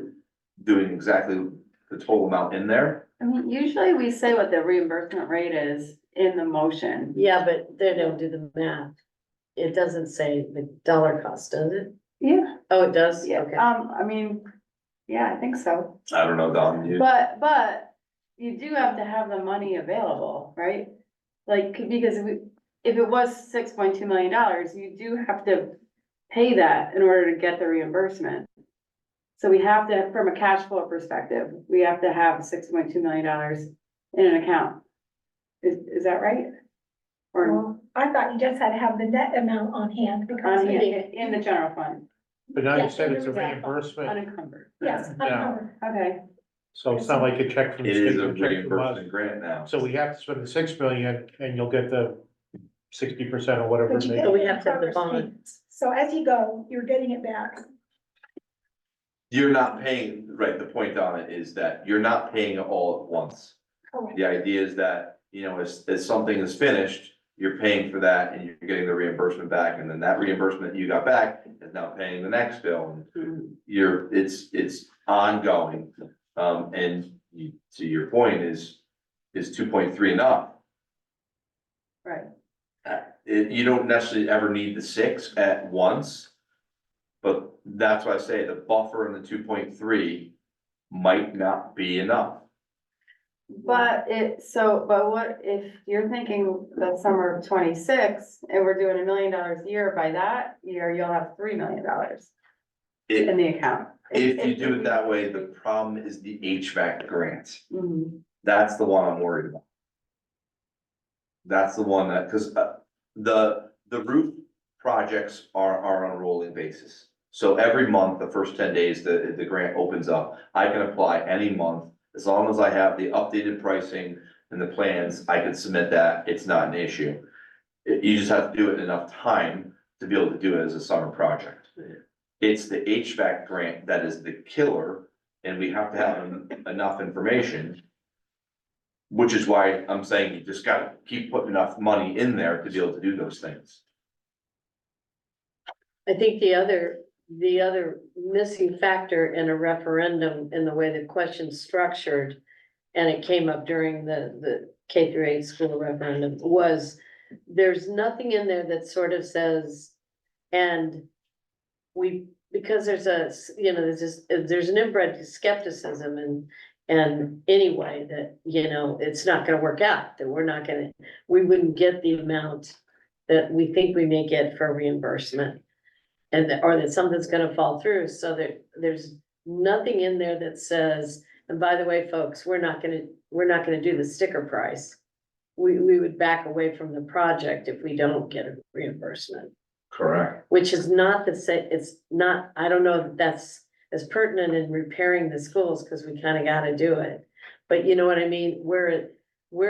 doing exactly the total amount in there. I mean, usually we say what the reimbursement rate is in the motion. Yeah, but they don't do the math. It doesn't say the dollar cost, does it? Yeah, Oh, it does? yeah, Okay. I mean, Yeah, I think so. I don't know, Don, you, But you do have to have the money available, right? Like, because if it was $6.2 million, you do have to pay that in order to get the reimbursement. So we have to, from a cash flow perspective, we have to have $6.2 million in an account. Is that right? Or Well, I thought you just had to have the net amount on hand because. in the general fund, But now you Yes, said it it's a is that. reimbursement, unencumbered? Yes, Yeah. unencumbered. Okay, so it's not like a check from the it state. is a you'll check from us. reimbursement grant now. So we have to spend the 6 million and you'll get the 60% or whatever. But you it get may we be. it in have to have the progress bond. payments. So as you go, you're getting it back. You're not paying, right, the point on it is that you're not paying it all at once. Correct. The idea is that, you know, as something is finished, you're paying for that and you're getting the reimbursement back, and then that reimbursement you got back is now paying the next bill. And it's ongoing, and to your point is 2.3 enough? right. You don't necessarily ever need the 6 at once. But that's why I say the buffer in the 2.3 might not be enough. But but what if you're thinking the summer of 26 and we're doing $1 million a year, by that year, you'll have $3 million in If, the account. if you do it that way, the problem is the HVAC grant. Mhm. That's the one I'm worried about. That's the one that, cause the roof projects are on a rolling basis. So every month, the first 10 days, the grant opens up. I can apply any month, as long as I have the updated pricing and the plans, I can submit that. It's not an issue. You just have to do it in enough time to be able to do it as a summer project. It's the HVAC grant that is the killer, and we have to have enough information. Which is why I'm saying you just gotta keep putting enough money in there to be able to do those things. I think the other missing factor in a referendum in the way the question's structured, and it came up during the K through 8 school referendum, was there's nothing in there that sort of says, and because there's there's an inbred skepticism and anyway, that, it's not gonna work out, that we wouldn't get the amount that we think we may get for reimbursement. Or that something's gonna fall through, so there's nothing in there that says, and by the way, folks, we're not gonna do the sticker price. We would back away from the project if we don't get a reimbursement, Correct. which is not the same, it's not, I don't know that that's as pertinent in repairing the schools, cause we kinda gotta do it. But you know what I mean, where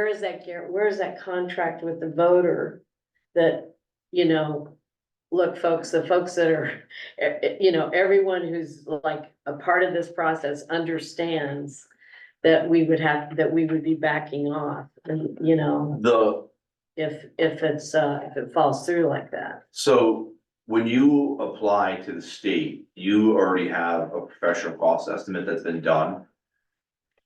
is that contract with the voter that, look, folks, the folks that are, everyone who's like a part of this process understands that we would be backing off, and, if it falls through like that. So when you apply to the state, you already have a professional cost estimate that's been done.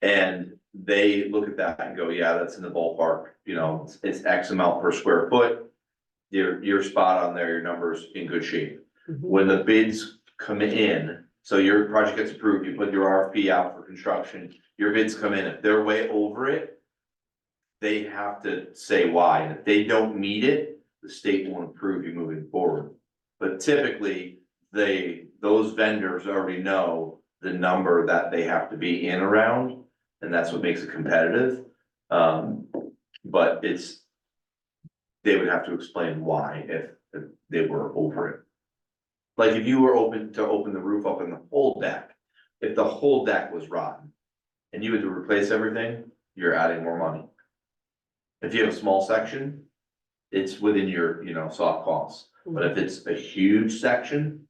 And they look at that and go, yeah, that's in the ballpark, it's X amount per square foot. You're spot on there, your number's in good shape. When the bids come in, so your project gets approved, you put your RFP out for construction, your bids come in, if they're way over it. They have to say why, and if they don't meet it, the state won't approve you moving forward. But typically, those vendors already know the number that they have to be in around, and that's what makes it competitive. But they would have to explain why if they were over it. Like if you were open the roof up in the whole deck, if the whole deck was rotten and you had to replace everything, you're adding more money. If you have a small section, it's within your, soft costs. But if it's a huge section,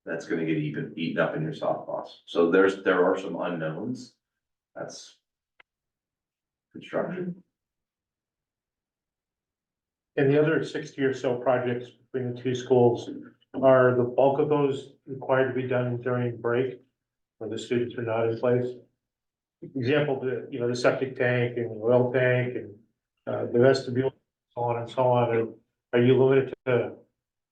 that's gonna get eaten up in your soft costs. So there are some unknowns. That's construction. And the other 60 or so projects between the two schools, are the bulk of those required to be done during break? Where the students are not in place? Example, the septic tank and the oil tank and the vestibule, so on and so on. Are you limited to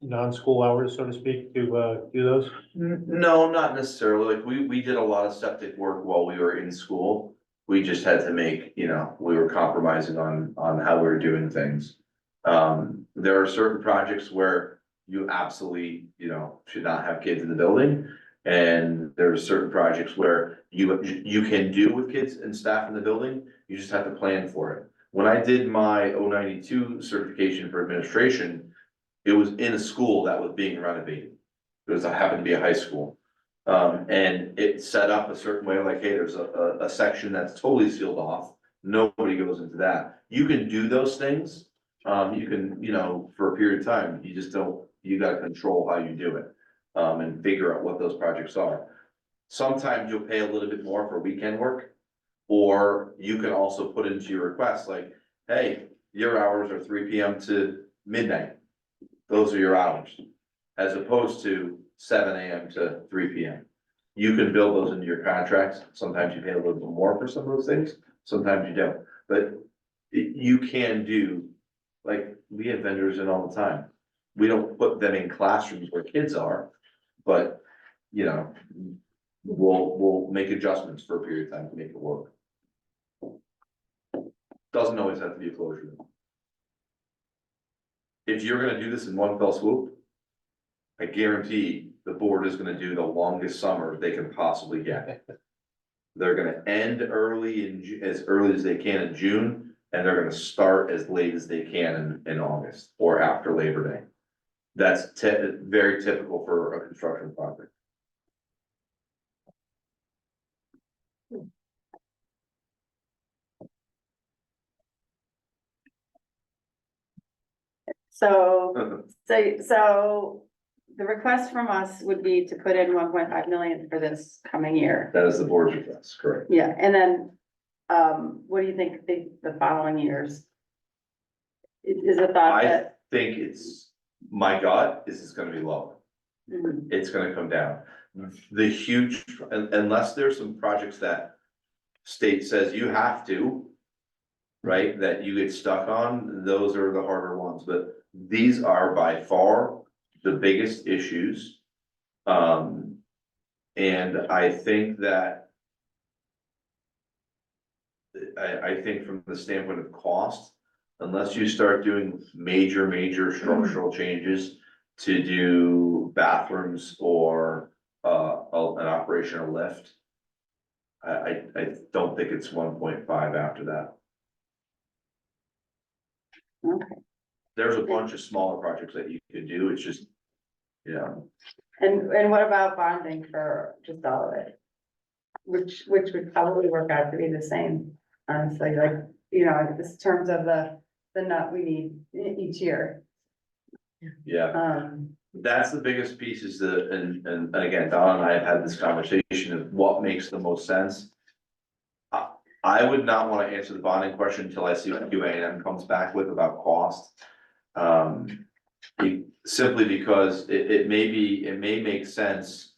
non-school hours, so to speak, to, do those? No, not necessarily. Like, we did a lot of septic work while we were in school. We just had to make, we were compromising on how we were doing things. There are certain projects where you absolutely, should not have kids in the building. And there are certain projects where you can do with kids and staff in the building, you just have to plan for it. When I did my 092 certification for administration, it was in a school that was being renovated. Because I happened to be a high school. And it set up a certain way, like, hey, there's a section that's totally sealed off. Nobody goes into that. You can do those things. You can, for a period of time, you just don't, you gotta control how you do it. And figure out what those projects are. Sometimes you'll pay a little bit more for weekend work. Or you can also put into your request, like, hey, your hours are 3 PM to midnight. Those are your hours. As opposed to 7 AM to 3 PM. You can build those into your contracts. Sometimes you pay a little bit more for some of those things, sometimes you don't. But you can do, like, we have vendors in all the time. We don't put them in classrooms where kids are, but, we'll make adjustments for a period of time to make it work. Doesn't always have to be a closure. If you're gonna do this in one fell swoop, I guarantee the board is gonna do the longest summer they can possibly get. They're gonna end early as early as they can in June, and they're gonna start as late as they can in August or after Labor Day. That's very typical for a construction project. So the request from us would be to put in 1.5 million for this coming year. That is the board's request, correct? Yeah, and then, what do you think the following years? Is a thought I that, think my gut is it's gonna be low. Mhm. It's gonna come down. The huge, unless there's some projects that state says you have to, right, that you get stuck on, those are the harder ones, but these are by far the biggest issues. And I think that I think from the standpoint of cost, unless you start doing major structural changes to do bathrooms or an operational lift, I don't think it's 1.5 after that. okay, There's a bunch of smaller projects that you could do, it's just, and what about bonding for just all of it? Which would probably work out to be the same, honestly, like, in this terms of the nut we need each year. yeah. That's the biggest piece is and again, Don and I have had this conversation of what makes the most sense. I would not wanna answer the bonding question until I see what QA&M comes back with about cost. Simply because it may make sense.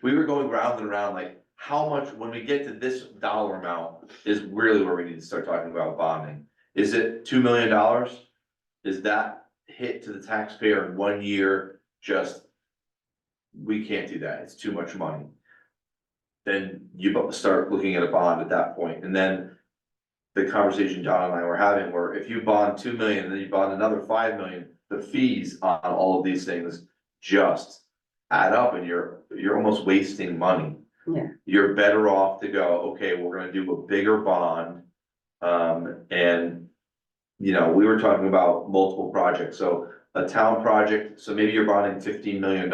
We were going round and around, like, how much, when we get to this dollar amount, is really where we need to start talking about bonding. Is it $2 million? Is that hit to the taxpayer in 1 year, just, we can't do that, it's too much money. Then you start looking at a bond at that point, and then the conversation John and I were having, where if you bond 2 million, and then you bond another 5 million, the fees on all of these things just add up, and you're almost wasting money. Yeah. You're better off to go, okay, we're gonna do a bigger bond. And, we were talking about multiple projects, so a town project, so maybe you're bonding $15 million.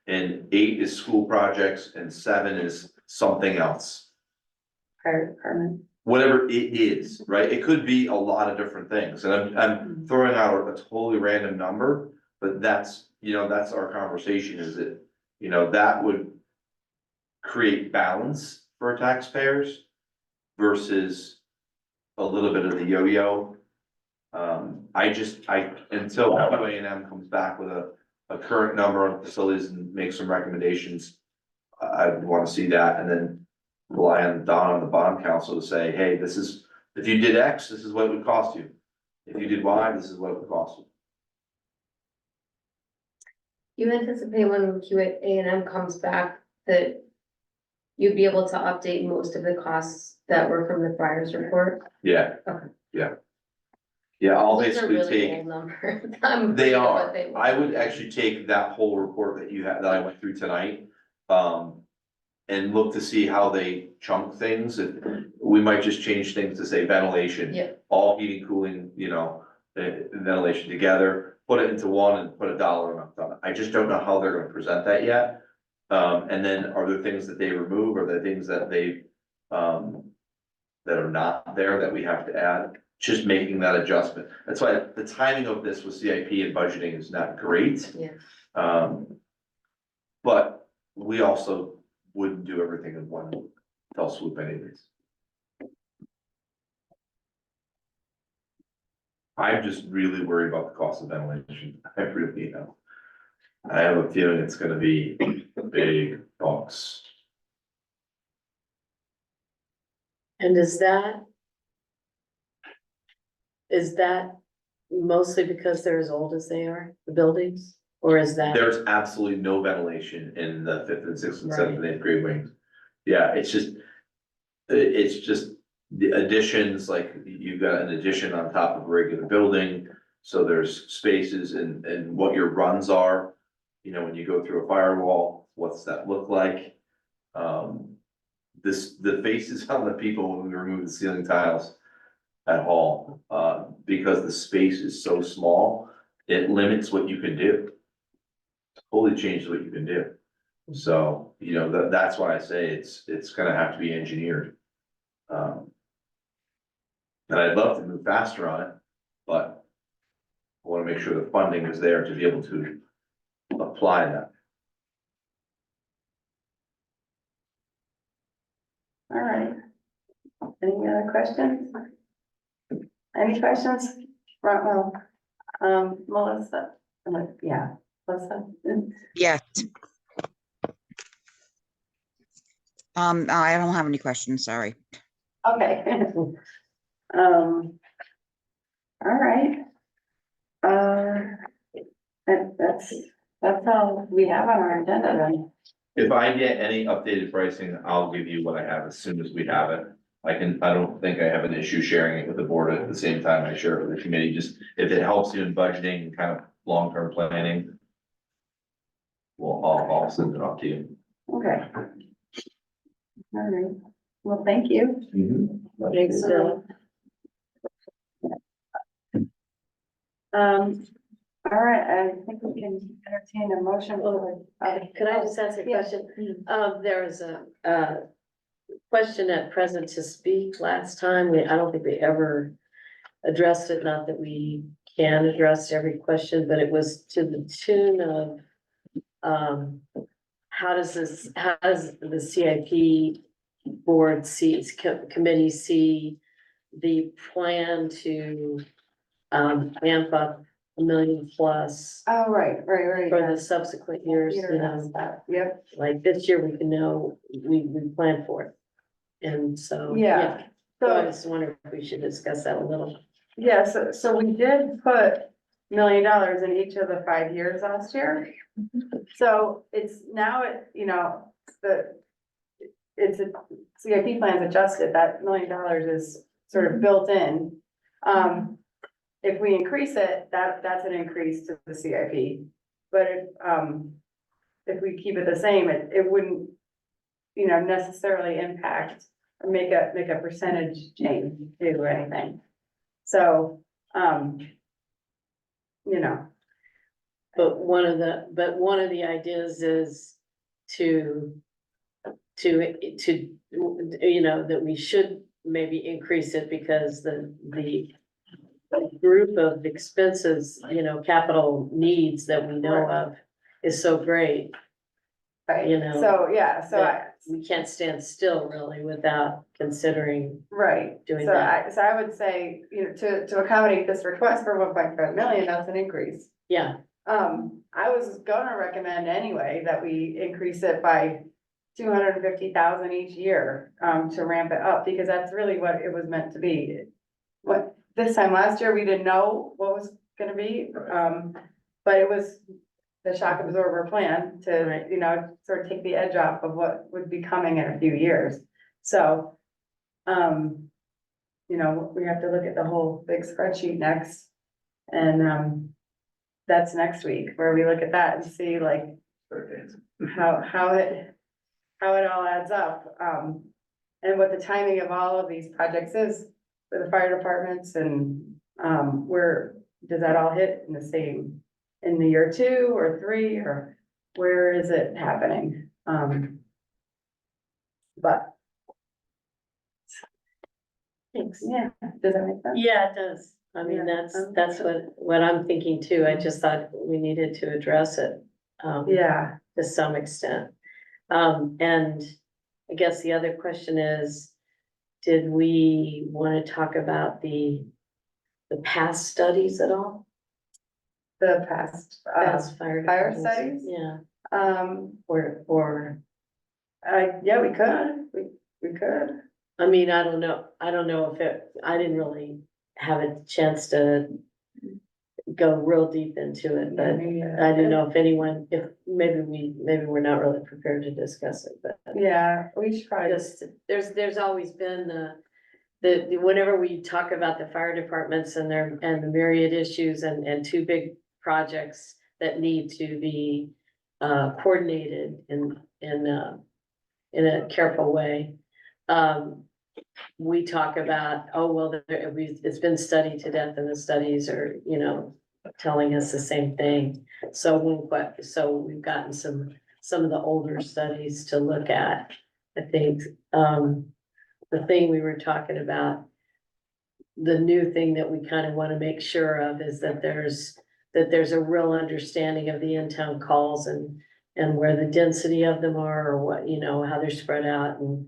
And 8 is school projects and 7 is something else. Fire department. Whatever it is, right? It could be a lot of different things, and I'm throwing out a totally random number, but that's our conversation, is that, that would create balance for taxpayers versus a little bit of the yo-yo. Until QA&M comes back with a current number on facilities and make some recommendations, I wanna see that, and then rely on Don and the bond council to say, hey, this is, if you did X, this is what it would cost you. If you did Y, this is what it would cost you. You anticipate when QA&M comes back that you'd be able to update most of the costs that were from the Friars report? Yeah. Okay. Yeah, I'll Those are basically really take, old numbers. I'm they afraid of are, what they I would were. actually take that whole report that you had, that I went through tonight. And look to see how they chunk things, and we might just change things to say ventilation. Yeah. All heating, cooling, ventilation together, put it into one and put a dollar amount on it. I just don't know how they're gonna present that yet. And then are there things that they remove, or the things that they, that are not there that we have to add? Just making that adjustment. That's why the timing of this with CIP and budgeting is not great. Yeah. But we also wouldn't do everything in one fell swoop anyways. I'm just really worried about the cost of ventilation. I really am. I have a feeling it's gonna be big bucks. And is that mostly because they're as old as they are, the buildings? Or is that? There's absolutely no ventilation in the 5th and 6th and 7th and 8th grade wings. Yeah, it's just the additions, like you've got an addition on top of a regular building. So there's spaces and what your runs are, when you go through a firewall, what's that look like? The faces on the people when we remove the ceiling tiles at Hall, because the space is so small, it limits what you can do. Totally changes what you can do. So, that's why I say it's gonna have to be engineered. And I'd love to move faster on it, but I wanna make sure the funding is there to be able to apply that. All right. Any other questions? Any questions? Right, well, Melissa, yeah, Melissa. Yes. I don't have any questions, sorry. Okay. All right. That's all we have on our agenda then. If I get any updated pricing, I'll give you what I have as soon as we have it. I don't think I have an issue sharing it with the board at the same time I share it with the committee, just if it helps you in budgeting and kind of long-term planning. I'll send it off to you. Okay. All right. Well, thank you. Thanks, Bill. All right, I think we can entertain a motion. Could I just ask a question? There was a question at present to speak last time. I don't think we ever addressed it, not that we can address every question, but it was to the tune of how does the CIP board committee see the plan to amp up $1 million plus Oh, right. for the subsequent years, Yep, like this year, we can know, we plan for it. And so, yeah. So I So, just wonder if we should discuss that a little. yeah, so we did put $1 million in each of the 5 years last year. So it's now, it's a CIP plan's adjusted, that $1 million is sort of built in. If we increase it, that's an increase to the CIP. But if we keep it the same, it wouldn't, necessarily impact or make a percentage change to or anything. So, But one of the ideas is to, that we should maybe increase it because the group of expenses, capital needs that we know of is so great. right, You know, so, yeah, we can't stand still really without considering right. doing So that. I would say, to accommodate this request for 1.5 million, that's an increase. Yeah, I was gonna recommend anyway that we increase it by 250,000 each year, to ramp it up, because that's really what it was meant to be. This time last year, we didn't know what was gonna be, but it was the shock absorber plan to, Right. you know, sort of take the edge off of what would be coming in a few years. So, you know, we have to look at the whole big spreadsheet next. And, that's next week, where we look at that and see like how it all adds up. And what the timing of all of these projects is for the fire departments and, where does that all hit in the same, in the year 2 or 3, or where is it happening? But Thanks. yeah, does that make sense? Yeah, it does. I mean, Yeah. that's what I'm thinking too. I just thought we needed to address it. Yeah, To some extent. And I guess the other question is, did we want to talk about the past studies at all? the past, Past fire. fire departments? studies? Yeah, um, or, yeah, we could. I mean, I don't know if I didn't really have a chance to go real deep into it, but I didn't know if anyone, if maybe we're not really prepared to discuss it, but Yeah, we should probably just, there's always been whenever we talk about the fire departments and the myriad issues and 2 big projects that need to be coordinated in a careful way. We talk about, oh, well, it's been studied to death and the studies are, you know, telling us the same thing. So we've gotten some of the older studies to look at. I think, the thing we were talking about, the new thing that we kind of want to make sure of is that there's a real understanding of the in-town calls and where the density of them are, or what, you know, how they're spread out, and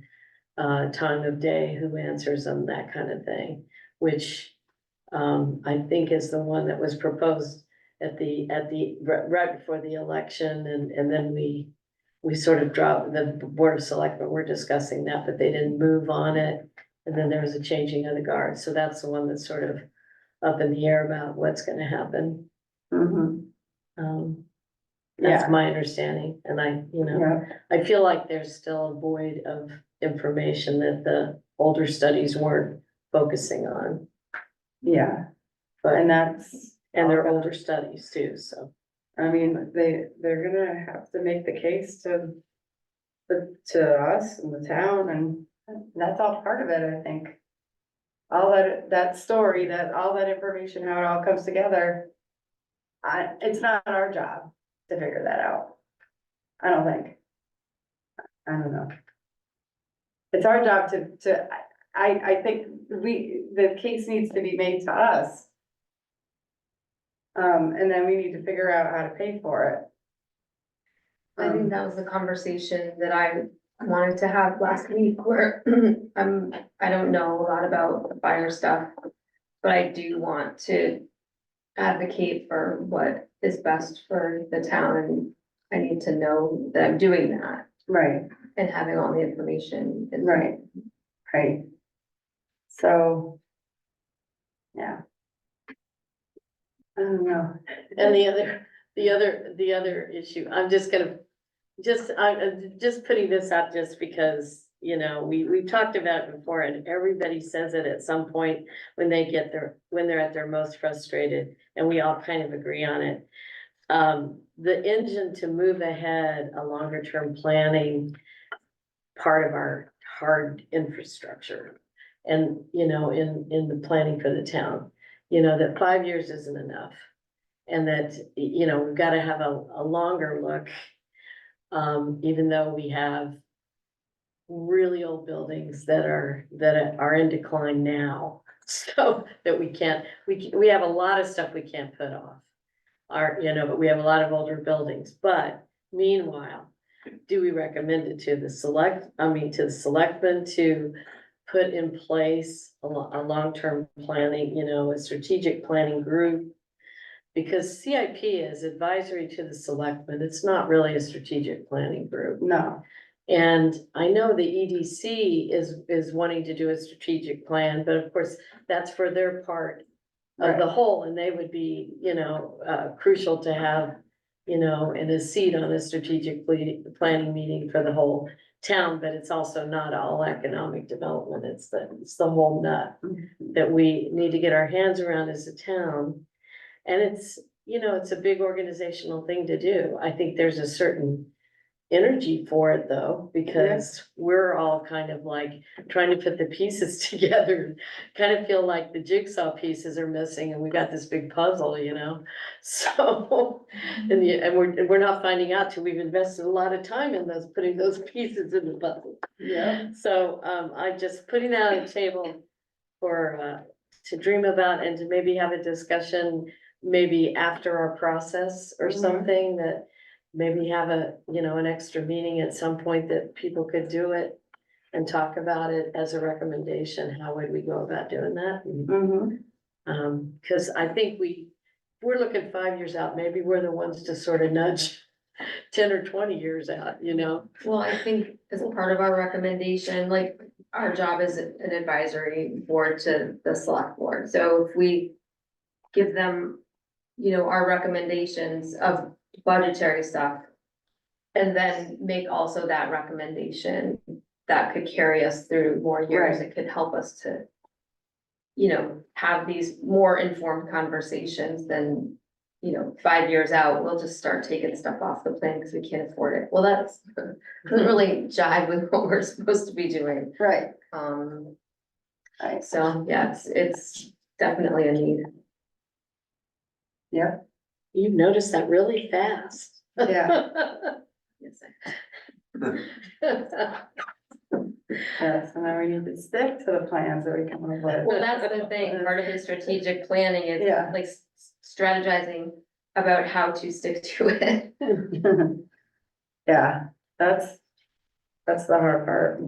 time of day, who answers them, that kind of thing, which I think is the one that was proposed right before the election, and then we sort of dropped, the Board of Selectmen were discussing that, but they didn't move on it. And then there was a changing of the guard, so that's the one that's sort of up in the air about what's gonna happen. Mhm. That's Yeah. my understanding, and Yeah, I feel like there's still a void of information that the older studies weren't focusing on. yeah, But, and that's. and they're all older studies too, so. I mean, they're gonna have to make the case to us and the town, and that's all part of it, I think. All that story, all that information, how it all comes together. It's not our job to figure that out. I don't think. I don't know. It's our job I think the case needs to be made to us. And then we need to figure out how to pay for it. I think that was the conversation that I wanted to have last week, where I don't know a lot about the fire stuff, but I do want to advocate for what is best for the town, and I need to know that I'm doing that Right, and having all the information. right, right. So. Yeah. I don't know. And the other issue, I'm just putting this out just because, you know, we've talked about it before, and everybody says it at some point when they're at their most frustrated, and we all kind of agree on it. The engine to move ahead a longer term planning, part of our hard infrastructure. And, you know, in the planning for the town, you know, that 5 years isn't enough. And that, you know, we've got to have a longer look. Even though we have really old buildings that are in decline now. So that we have a lot of stuff we can't put off. But we have a lot of older buildings, but meanwhile, do we recommend it to the selectmen to put in place a long-term planning, you know, a strategic planning group? Because CIP is advisory to the selectmen, it's not really a strategic planning group. No, And I know the EDC is wanting to do a strategic plan, but of course, that's for their part of the whole, and they would be, you know, crucial to have you know, in a seat on a strategic planning meeting for the whole town, but it's also not all economic development. It's the whole nut that we need to get our hands around as a town. And it's, you know, it's a big organizational thing to do. I think there's a certain energy for it though, because we're all kind of like trying to put the pieces together. Kind of feel like the jigsaw pieces are missing and we got this big puzzle, you know? So, and we're not finding out till we've invested a lot of time in those, putting those pieces in the puzzle. Yeah. So, I'm just putting that on the table for, to dream about and to maybe have a discussion, maybe after our process or Mhm. something that maybe have a, you know, an extra meeting at some point that people could do it and talk about it as a recommendation. How would we go about doing that? Mm-hmm. Cause I think we're looking 5 years out, maybe we're the ones to sort of nudge 10 or 20 years out, you know? Well, I think as a part of our recommendation, like, our job is an advisory board to the select board, so if we give them, you know, our recommendations of budgetary stuff. And then make also that recommendation that could carry us through more years, Right. it could help us to. You know, have these more informed conversations than, you know, 5 years out, we'll just start taking stuff off the plan because we can't afford it. Well, that's doesn't really jive with what we're supposed to be doing. Right. Right, so, yeah, it's definitely a need. Yep. You've noticed that really fast. Yeah. Yes, Yeah, so now we need to stick to the plans that we come up with. well, that's the thing, part of the strategic planning is Yeah. like strategizing about how to stick to it. Yeah, that's the hard part.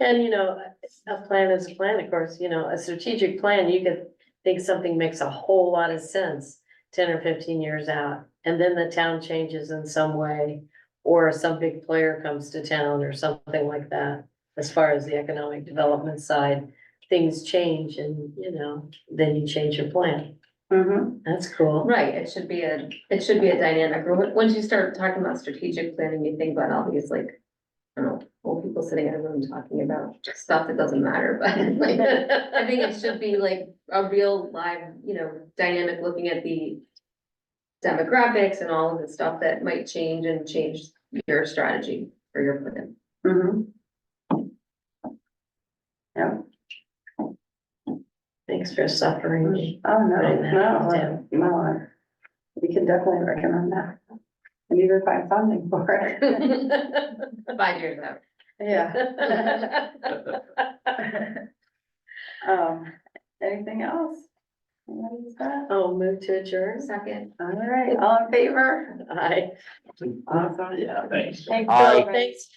And, you know, a plan is a plan, of course, you know, a strategic plan, you could think something makes a whole lot of sense 10 or 15 years out, and then the town changes in some way, or some big player comes to town or something like that. As far as the economic development side, things change and, you know, then you change your plan. Mm-hmm. That's cool. Right, it should be a dynamic, once you start talking about strategic planning, you think about all these like, I don't know, old people sitting in a room talking about stuff that doesn't matter, but like, I think it should be like a real live, you know, dynamic, looking at the demographics and all of the stuff that might change and change your strategy for your plan. Mm-hmm. Yeah. Thanks for suffering me. Oh, no, Right, that no, we can definitely recommend that. And even find funding for it. 5 years out. Yeah. Anything else? Anybody's got? Oh, move to adjourn. Second. All right, all in favor? Aye. Awesome. Yeah, thanks. Thanks, Aye. Bill. Thanks.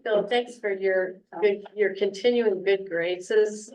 Bill, thanks for your continuing good graces.